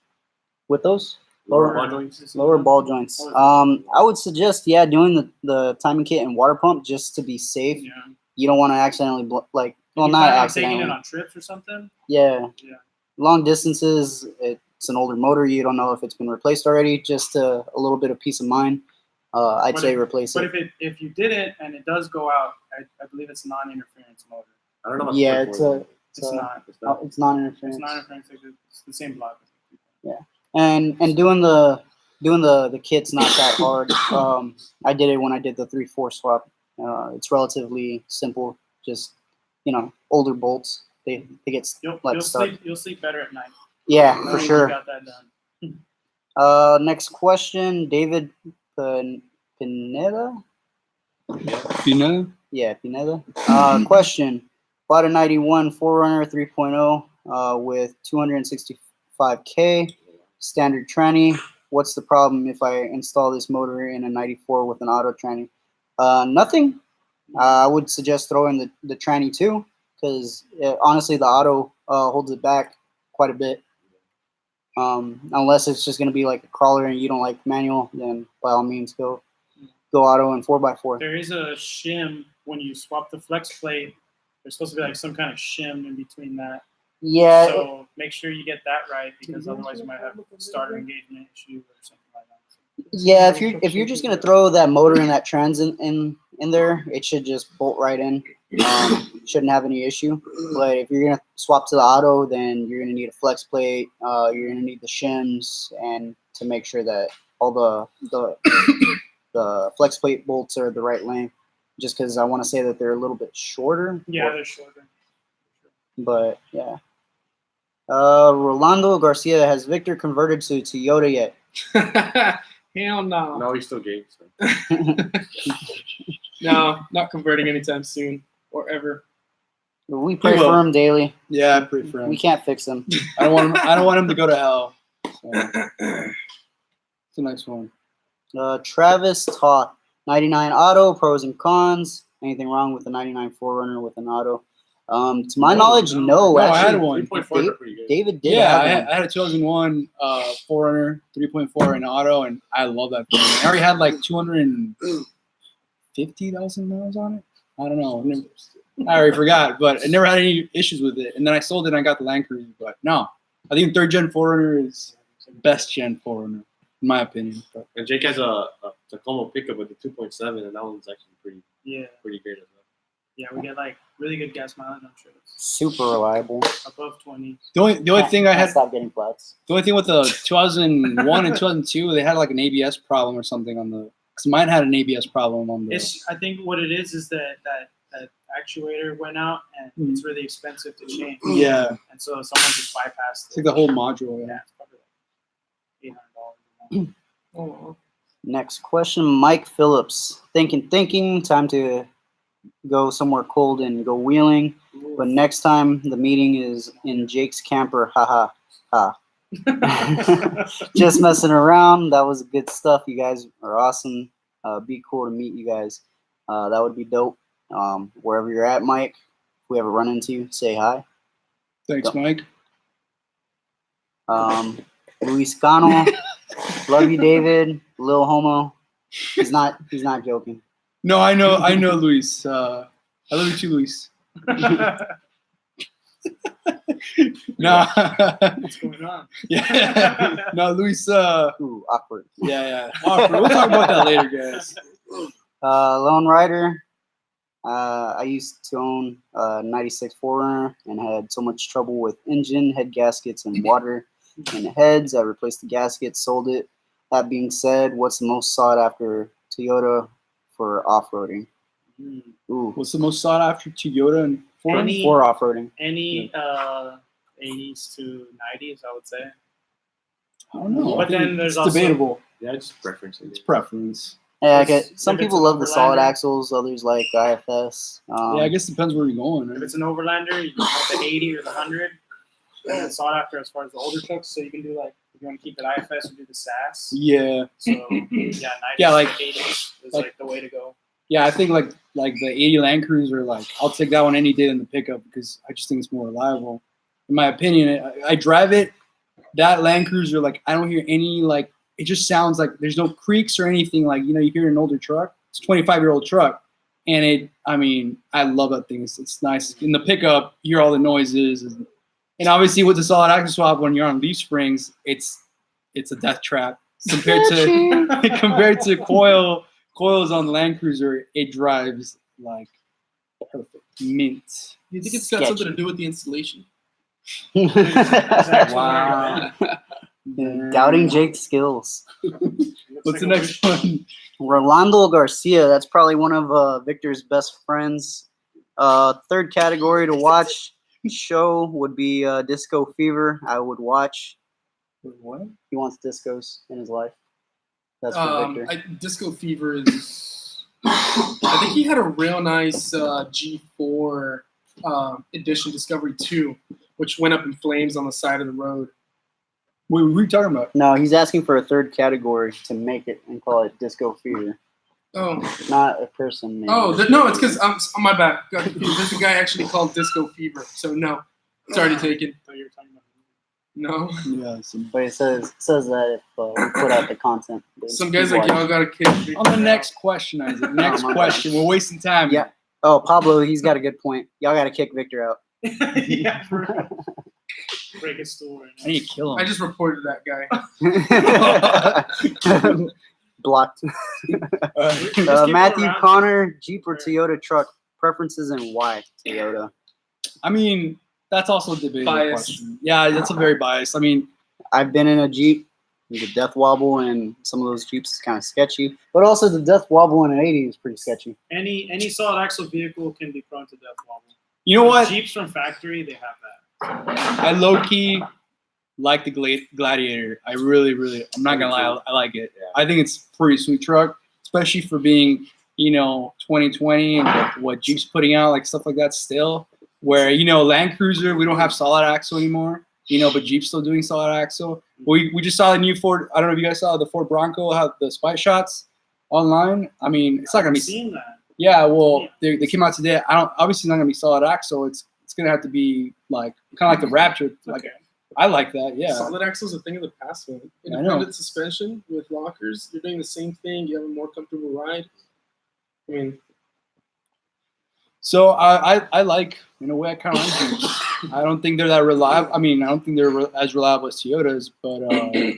with those Lower ball joints. lower ball joints. I would suggest doing the timing kit and water pump just to be safe. Yeah. You don't want to accidentally well, You not plan on taking accidentally. it on trips or something. Yeah. Yeah. Long distances, it's an older motor. You don't know if it's been replaced already. Just a little bit of peace of mind. I'd But say if- replace But it. if you did it and it does go out, I believe it's non-interference motor. I don't know about Yeah, the it's four. It's not. It's not. it's non-interference. It's non-interference. It's the same block. And doing the kit's not that hard. I did it when I did the 3/4 swap. It's relatively simple. Just older bolts. They get like stuck. You'll sleep better at night. Yeah, As long for as you sure. Got that done. Next question, David Pineda. You know? Yeah, Pineda. Question: bought a 91 4Runner 3.0 with 265K standard tranny. What's the problem if I install this motor in a 94 with an auto tranny? Nothing. I would suggest throwing the tranny too, because honestly the auto holds it back quite a bit. Unless it's just going to be like a crawler and you don't like manual, then by all means go auto and 4x4. There is a shim when you swap the flex plate. There's supposed to be like some kind of shim in between that. Yeah, So make sure you get that right, because otherwise you might have a starter engagement issue or something like that. yeah. If you're just gonna throw that motor and that trans in there, it should just bolt right in. Shouldn't have any issue. But if you're gonna swap to the auto, then you're gonna need a flex plate. You're gonna need the shims, and to make sure that all the flex plate bolts are the right length. Just because I want to say that they're a little bit shorter. Yeah, they're shorter. But yeah. Rolando Garcia, has Victor converted to Toyota yet? Hell no. No, he's still gay. So. No, not converting anytime soon or ever. We pray He will. for him daily. Yeah, I pray for him. We can't fix him. I don't want him to go to hell. So. It's the next one. Travis Toth, 99 auto, pros and cons. Anything wrong with the 99 4Runner with an auto? To my knowledge, no. No, I had Actually, one. 3.4 are pretty good. David did Yeah, have one. I had a 2001 4Runner 3.4 in auto, and I love that thing. I already had like 250,000 miles on it. I don't know. I already forgot, but I never had any issues with it. And then I sold it and I got the Land Cruiser. But no, I think 3rd gen 4Runner is best gen 4Runner, in my opinion. But And Jake has a Tacoma pickup with the 2.7, and that one's actually pretty great as well. Yeah, we get like really good gas mileage on trips. Super reliable. Above 20. the only thing I had, Stop getting flats. the only thing with the 2001 and 2002, they had like an ABS problem or something on the. Because mine had an ABS problem on the. I think what it is that actuator went out, and it's really expensive to change. Yeah. And so someone just bypassed It's like the whole module. Yeah, Yeah. it's probably like $800. Oh, Next question, Mike Phillips. Thinking. Time to go somewhere cold and go wheeling. But next time the meeting is in Jake's camper. Ha ha ha. Just messing around. That was good stuff. You guys are awesome. Be cool to meet you guys. That would be dope. Wherever you're at, Mike, if we ever run into you, say hi. Thanks, Mike. Luis Cano, love you, David. Lil Homo. He's not joking. No, I know, Luis. I love you too, Luis. No, What's going on? yeah, no, Luis. Ooh, awkward. Yeah. Awkward. We'll talk about that later, guys. Lone Rider. I used to own a 96 4Runner and had so much trouble with engine, head gaskets, and water in the heads. I replaced the gaskets, sold it. That being said, what's the most sought after Toyota for off-roading? Ooh, What's the most sought after Toyota and Ford? Any- for off-roading. Any 80s to 90s, I would say. I don't know. But I think then there's it's also- debatable. Yeah, just preference. It's preference. Yeah, If it's- some if it's people an love the solid Overlander. axles, others like IFS. Yeah, I guess it depends where you're going. If Right? it's an Overlander, you have the 80 or the 100. And it's sought after as far as the older trucks. So you can do like, if you want to keep it IFS, you do the SAS. Yeah, So yeah, 90s Yeah, like- to 80s is like- like the way to go. yeah. I think like the 80 Land Cruiser, like I'll take that one any day in the pickup because I just think it's more reliable. In my opinion, I drive it. That Land Cruiser, like I don't hear any like. It just sounds like there's no creaks or anything. Like, you know, you hear an older truck. It's a 25-year-old truck. And I love that thing. It's nice. In the pickup, you hear all the noises. And obviously with the solid axle swap, when you're on leaf springs, it's a death trap. Compared to coils on the Land Cruiser, it drives like perfect. Mint. you think it's got something to do with the installation? Wow. Doubting Jake's skills. What's the next one? Rolando Garcia, that's probably one of Victor's best friends. Third category to watch show would be Disco Fever. I would watch. What? He wants discos in his life. That's for Victor. Disco Fever is. I think he had a real nice G4 edition Discovery 2, which went up in flames on the side of the road. Wait, what are you talking about? No, he's asking for a third category to make it and call it Disco Fever, Oh, not a person. Name. no, it's because I'm my bad. Got confused. There's a guy actually called Disco Fever, so no, it's already taken. So you were talking about. No, Yeah. But it says that if we put out the content, then some guys people like watch. y'all got a kid. On the next question, Isaac. Next my bad. question. We're wasting time. Yeah. Oh, Pablo, he's got a good point. Y'all got to kick Victor out. Yeah, for real. Break a stool right I need to kill him. I just reported that guy. Blocked. now. Matthew Connor, Jeep or Toyota truck preferences and why Toyota? I mean, that's also a debatable Biased. question. Yeah, that's a very biased. I mean, I've been in a Jeep. The death wobble and some of those Jeeps is kind of sketchy, but also the death wobble in an 80 is pretty sketchy. Any solid axle vehicle can be prone to death wobble. you know what? Jeeps from factory, they have that. I low key like the Gladiator. I really, I'm not gonna lie, I like it. Yeah. I think it's a pretty sweet truck, especially for being, 2020 and what Jeep's putting out, like stuff like that still. Where, Land Cruiser, we don't have solid axle anymore, but Jeep's still doing solid axle. We just saw the new Ford, I don't know if you guys saw the Ford Bronco, have the spy shots online. I mean, it's not gonna I've be. seen that. Yeah, well, they came out today. Obviously not gonna be solid axle. It's gonna have to be like kind of like the Raptor. Like Okay. I like that. Yeah. Solid axle is a thing of the past, man. I know. Independent suspension with lockers. You're doing the same thing. You have a more comfortable ride. I mean, So I like, in a way, I kind of like Jeeps. I don't think they're that reliable. I mean, I don't think they're as reliable as Toyotas, but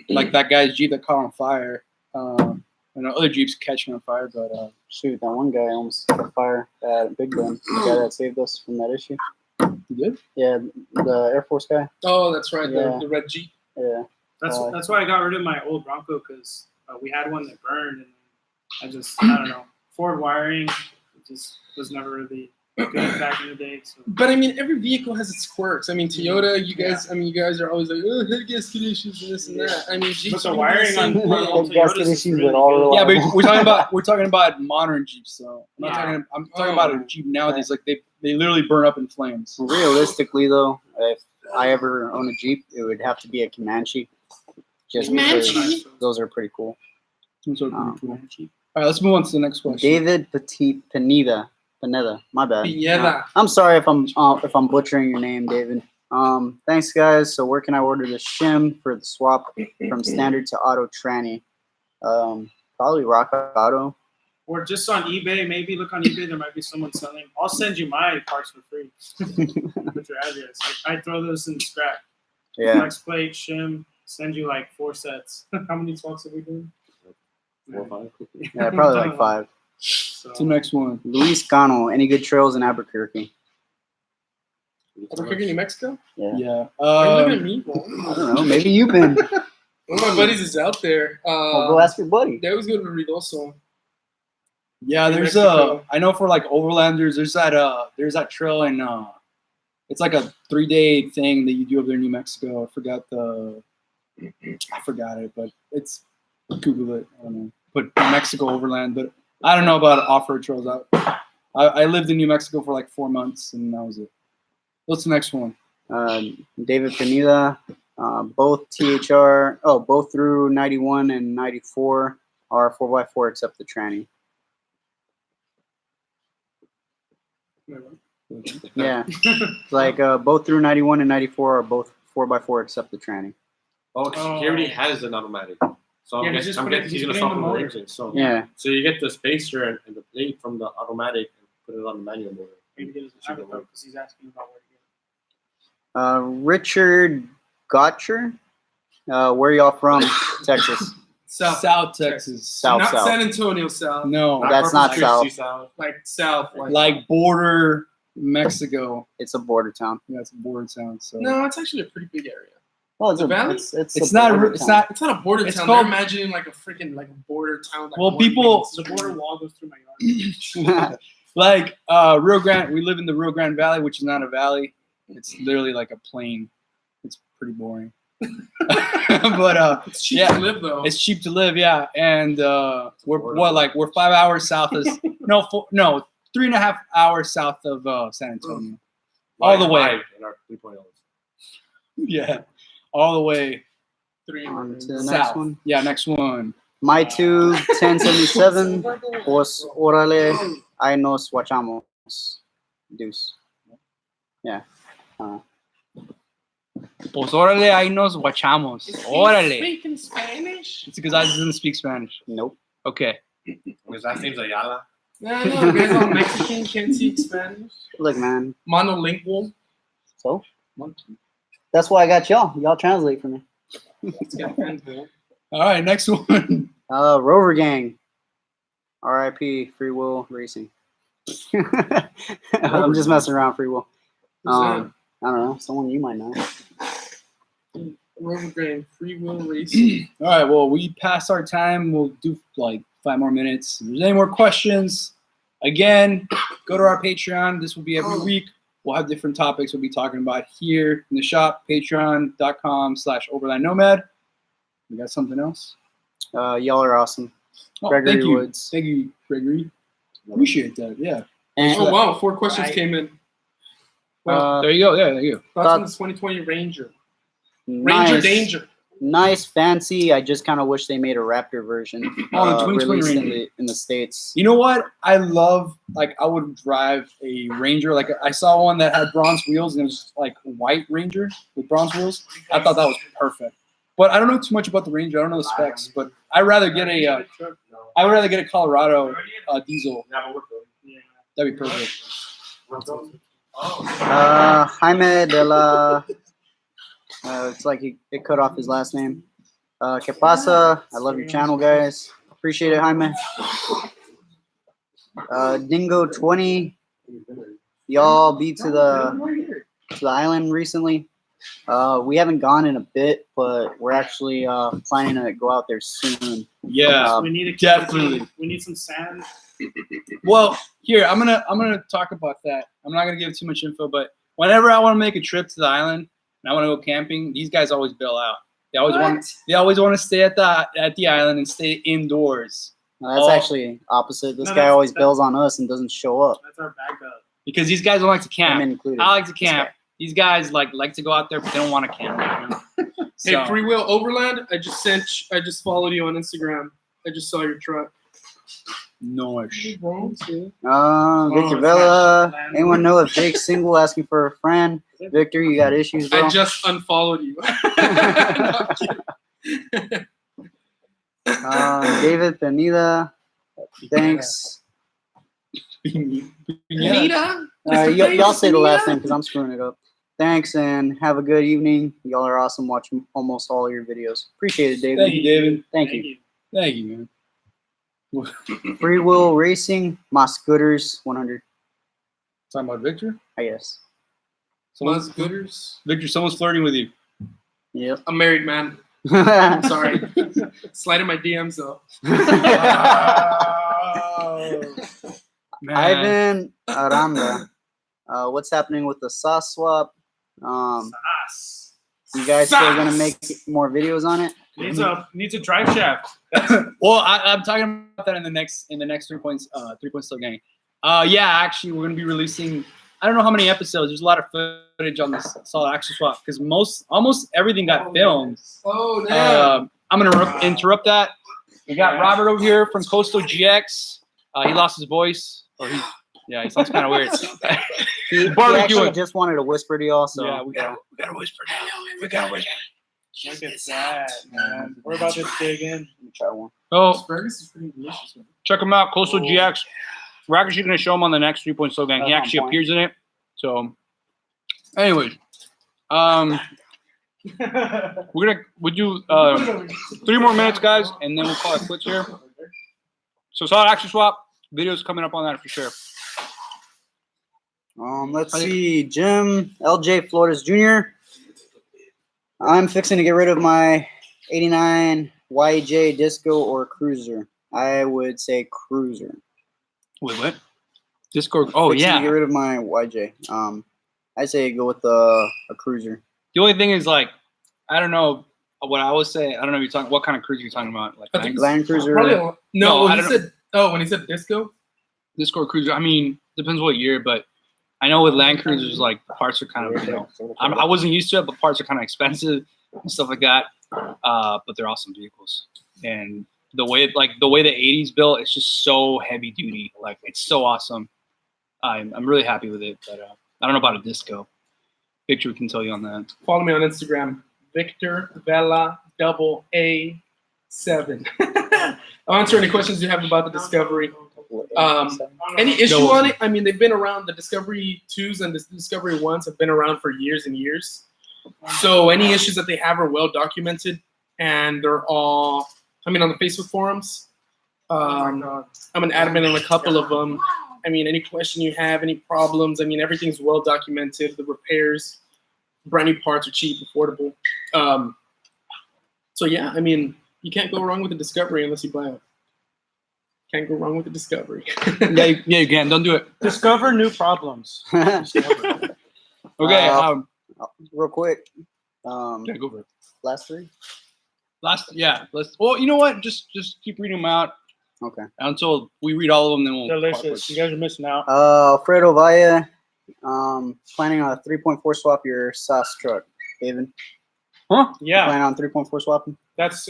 like that guy's Jeep that caught on fire. Other Jeeps catching on fire, but Shoot, that one guy almost caught fire at Big Ben, the guy that saved us from that issue. you good? Yeah, the Air Force guy. oh, that's right. Yeah. The red Jeep. Yeah. That's why I got rid of my old Bronco because we had one that burned, and I don't know. Ford wiring it just was never really back in the day. So. But I mean, every vehicle has its quirks. I mean, Toyota, you guys are always like, oh, head gasket issues and this and that. I mean, Jeep's But the gonna be wiring on same all thing. Toyotas is really good. Yeah, but we're talking about modern Jeeps, so I'm talking about a Jeep nowadays. Like they literally burn up in flames. Realistically, though, if I ever own a Jeep, it would have to be a Comanche. Just because those are pretty cool. Those are pretty cool. All right, let's move on to the next question. David Pineda. My bad. Pineda. I'm sorry if I'm butchering your name, David. Thanks, guys. So where can I order the shim for the swap from standard to auto tranny? Probably Rock Auto. Or just on eBay. Maybe look on eBay. There might be someone selling. I'll send you my parts for free. With your address. I throw those in the scrap. Yeah. Flex plate, shim. Send you like 4 sets. How many swaps have we done? 4 or 5. Yeah, probably like 5. So, To the next one. Luis Cano. Any good trails in Albuquerque? Albuquerque, New Mexico? Yeah. Why are you looking at me, bro? I don't know. Maybe you've been. One of my buddies is out there. Well, go ask your buddy. They always go to Ruidoso. Yeah, New there's Mexico. I know for like overlanders, there's that trail in it's like a 3-day thing that you do over there in New Mexico. I forgot it, but it's Google it. I don't know. Put New Mexico overland, but I don't know about off-road trails out. I lived in New Mexico for like 4 months and that was it. What's the next one? David Pineda. Both THR. Oh, both through 91 and 94 are 4x4 except the tranny. Yeah, like both through 91 and 94 are both 4x4 except the tranny. Oh, he already has an automatic. So Yeah, I'm just guessing put it- he's just gonna put it swap in the the motor. engine. So Yeah, so you get the spacer and the plate from the automatic and put it on the manual motor. maybe he doesn't have it though because he's asking about where to get Richard Gotcher. Where y'all from? Texas. South. Texas. South. Not San Antonio South. No, That's not Corpus south. Like South. like border Mexico. It's a border town. Yeah, it's a border town. So No, it's actually a pretty big area. Well, it's The a valley? It's it's a not. border It's town. not. It's not a border It's town. called- They're imagining like a freaking like a border town. Like Well, one people- The border wall goes through my yard. Like Rio Grande. We live in the Rio Grande Valley, which is not a valley. It's literally like a plain. It's pretty boring. But It's cheap yeah. to live though. it's cheap to live, yeah. And we're 5 hours south of no 3.5 hours south of San Antonio. All the way. in our 3.0s. Yeah, all the way On to the next south. one. Yeah, next one. My two 1077. Pues órale, ahí nos guachamos. Deuce. Yeah. Pues órale, ahí nos guachamos. Órale. Speaking Spanish? It's because I doesn't speak Spanish. Nope. Okay. His last name's Ayala. No, you guys all Mexican, can't speak Spanish. Look, man. Monolingual. So that's why I got y'all. Y'all translate for me. All right, next one. Rover Gang. R.I.P. Free Will Racing. I'm just messing around, Free Will. I don't know. Someone you might know. Rover Grain, Free Will Racing. All right, well, we passed our time. We'll do like 5 more minutes. If there's any more questions, again, go to our Patreon. This will be every week. We'll have different topics we'll be talking about here in the shop, patreon.com/overlandnomad. We got something else? Y'all are awesome. Oh, Gregory thank you. Woods. Thank you, Gregory. Appreciate that. Yeah. And Oh wow, 4 questions came in. Well, There you go. Yeah, there you go. thoughts on the 2020 Ranger. Ranger nice, Danger. nice, fancy. I just kind of wish they made a Raptor version Oh, the 2020 released Ranger. in the States. You know what? I love, like, I would drive a Ranger. Like, I saw one that had bronze wheels and it was like white Ranger with bronze wheels. I thought that was perfect. But I don't know too much about the Ranger. I don't know the specs. But I'd rather get a Colorado diesel. That'd be perfect. Jaime de la. It's like it cut off his last name. Que pasa? I love your channel, guys. Appreciate it, Jaime. Dingo 20. Y'all be to the island recently. We haven't gone in a bit, but we're actually planning to go out there soon. Yeah, We need definitely. We need some sand. Well, here I'm gonna talk about that. I'm not gonna give too much info, but whenever I want to make a trip to the island and I want to go camping, these guys always bail out. They always want to stay at the island and stay indoors. No, that's actually opposite. This guy always bails on us and doesn't show up. That's our backup. Because these guys don't like to camp. Him included. I like to camp. These guys like to go out there, but they don't want to camp. You know? Hey, Free Will Overland, I just followed you on Instagram. I just saw your truck. Nice. Victor Vela. Anyone know if Jake's single? Asking for a friend. Victor, you got issues, bro? I just unfollowed you. David Benita. Thanks. Anita? Y'all say the last name because I'm screwing it up. Thanks and have a good evening. Y'all are awesome. Watching almost all your videos. Appreciate it, David. Thank you, David. Thank you. Thank you, man. Free Will Racing, my scooters 100. Talking about Victor? I guess. Someone's gooders. Victor, someone's flirting with you. Yep. I'm married, man. I'm sorry. Slide in my DMs though. Man. Ivan Aranda. What's happening with the sauce swap? You guys still gonna make more videos on it? Needs a drive shaft. Well, I'm talking about that in the next 3 points still gang. Yeah, actually, we're gonna be releasing. I don't know how many episodes. There's a lot of footage on this solid axle swap because almost everything got filmed. Oh damn! I'm gonna interrupt that. We got Robert over here from Coastal GX. He lost his voice, or he sounds kind of weird. He actually just wanted to whisper to y'all, so yeah, we gotta whisper now. We gotta whisper. Look at that, man. We're about to dig in. Let me try one. Oh, Asparagus is pretty delicious, man. check him out, Coastal GX. We're actually gonna show him on the next 3 Point Slow Gang. He actually appears in it. So, anyways, we'll do 3 more minutes, guys, and then we'll call it quits here. So solid action swap videos coming up on that for sure. Let's see, Jim LJ Flores Jr. I'm fixing to get rid of my 89 YJ Disco or Cruiser. I would say Cruiser. Wait, what? Discord. Oh Fixing yeah. to get rid of my YJ. I'd say go with a Cruiser. The only thing is like, I don't know what I would say. I don't know if you're talking. What kind of cruiser you're talking about? Like I think Land Cruiser. Probably, No, I he don't said. Oh, when he said disco. Discord cruiser. I mean, depends what year, but I know with Land Cruisers, like the parts are kind of, I wasn't used to it, but parts are kind of expensive and stuff like that. But they're awesome vehicles, and the way the 80s built, it's just so heavy duty. Like it's so awesome. I'm really happy with it, but I don't know about a disco. Victor can tell you on that. Follow me on Instagram, Victor Vela AA7. I'll answer any questions you have about the Discovery. Any issue on it? I mean, they've been around. The Discovery 2s and the Discovery 1s have been around for years and years. So any issues that they have are well documented, and they're all. I mean, on the Facebook forums, I'm an admin on a couple of them. I mean, any question you have, any problems, I mean, everything's well documented. The repairs, brand new parts are cheap, affordable. So yeah, I mean, you can't go wrong with the Discovery unless you buy it. Can't go wrong with the Discovery. yeah, you can. Don't do it. Discover new problems. Okay. Real quick. Yeah, go for it. Last three? Well, you know what? Just keep reading them out. Okay. Until we read all of them, then we'll. Delicious. You guys are missing out. Alfredo Valle, planning on a 3.4 swap your SAS truck, David. Huh? Yeah, Planning on 3.4 swapping? that's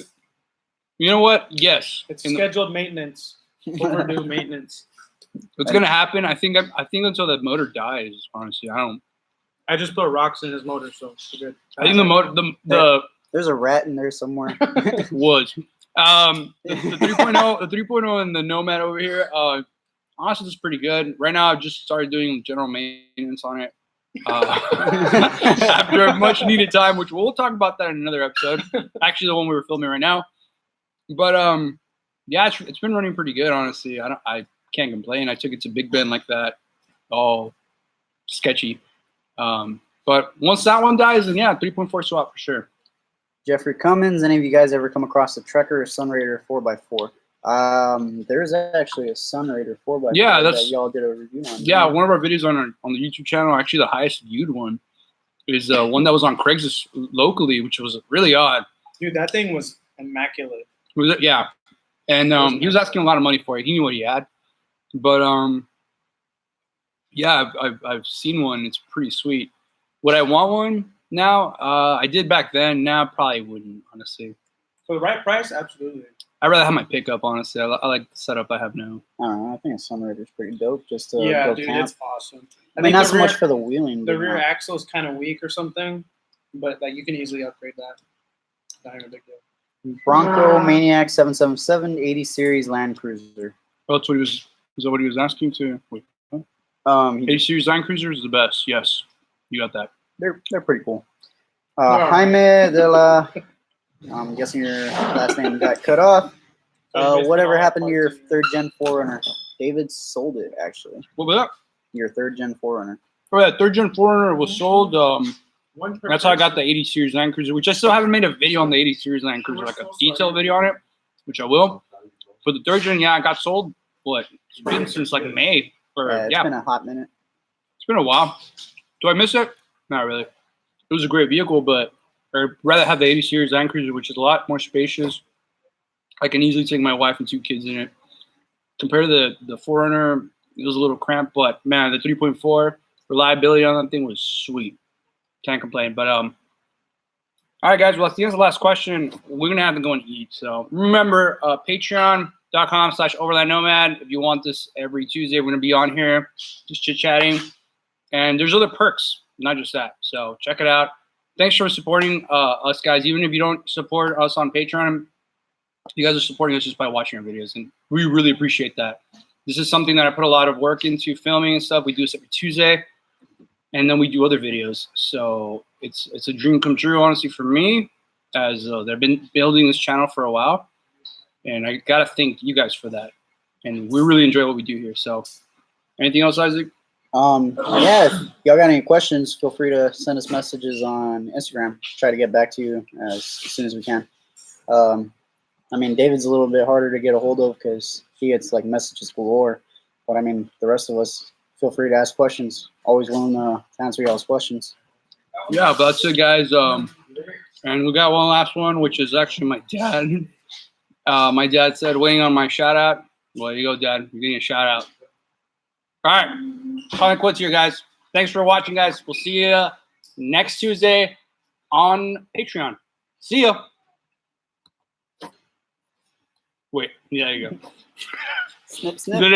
You know what? Yes. it's scheduled maintenance. Overdue maintenance. It's gonna happen. I think until the motor dies. Honestly, I just put rocks in his motor, so it's good. I think the motor There's a rat in there somewhere. was the 3.0 the 3.0 and the Nomad over here. Honestly, it's pretty good. Right now, I've just started doing general maintenance on it. After much needed time, which we'll talk about that in another episode. Actually, the one we were filming right now. But yeah, it's been running pretty good. Honestly, I can't complain. I took it to Big Ben like that, all sketchy. But once that one dies, then yeah, 3.4 swap for sure. Jeffrey Cummins, any of you guys ever come across a Trekker or Sunraider 4x4? There's actually a Sunraider 4x4 Yeah, that that's- y'all did a review on. Yeah, one of our videos on the YouTube channel, actually the highest viewed one, is one that was on Craigslist locally, which was really odd. Dude, that thing was immaculate. Was it? Yeah, and he was asking a lot of money for it. He knew what he had, but yeah, I've seen one. It's pretty sweet. Would I want one now? I did back then. Now I probably wouldn't, honestly. For the right price, absolutely. I'd rather have my pickup, honestly. I like the setup I have now. I don't know. I think a Sunraider is pretty dope. Just to Yeah, go dude, camp. it's awesome. I mean, not so much for the wheeling. The but rear not- axle is kind of weak or something, but like you can easily upgrade that. Not even a big deal. Bronco Maniac 777 80 series Land Cruiser. Oh, that's what he was. Is that what he was asking to? Wait, He 8 Series Land Cruiser is the best. Yes, you got that. They're pretty cool. Yeah. Jaime de la, I'm guessing your last name got cut off. Whatever happened to your third gen Forerunner? David sold it actually. What was that? Your third gen Forerunner. Oh, yeah, third gen Forerunner was sold. That's how I got the 80 Series Land Cruiser, which I still haven't made a video on the 80 Series Land Cruiser, like a detailed video on it, which I will. For the third gen, yeah, I got sold. What? It's been since like May. Or It's yeah, been a hot minute. it's been a while. Do I miss it? Not really. It was a great vehicle, but I'd rather have the 80 Series Land Cruiser, which is a lot more spacious. I can easily take my wife and 2 kids in it. Compared to the Forerunner, it was a little cramped, but man, the 3.4 reliability on that thing was sweet. Can't complain. But all right, guys. Well, that's the end of the last question. We're gonna have to go and eat. So remember, Patreon.com/Overland Nomad. If you want this every Tuesday, we're gonna be on here just chit chatting, and there's other perks, not just that. So check it out. Thanks for supporting us, guys. Even if you don't support us on Patreon, you guys are supporting us just by watching our videos, and we really appreciate that. This is something that I put a lot of work into filming and stuff. We do this every Tuesday, and then we do other videos. So it's a dream come true, honestly, for me, as they've been building this channel for a while, and I gotta thank you guys for that. And we really enjoy what we do here. So, anything else, Isaac? Yeah, if y'all got any questions, feel free to send us messages on Instagram. Try to get back to you as soon as we can. I mean, David's a little bit harder to get a hold of because he gets like messages galore. But I mean, the rest of us, feel free to ask questions. Always willing to answer y'all's questions. Yeah, but that's it, guys. And we got one last one, which is actually my dad. My dad said, waiting on my shout out. Well, there you go, Dad. You're getting a shout out. All right. Calling quits here, guys. Thanks for watching, guys. We'll see you next Tuesday on Patreon. See ya. Wait, yeah, there you go. Snip, snip.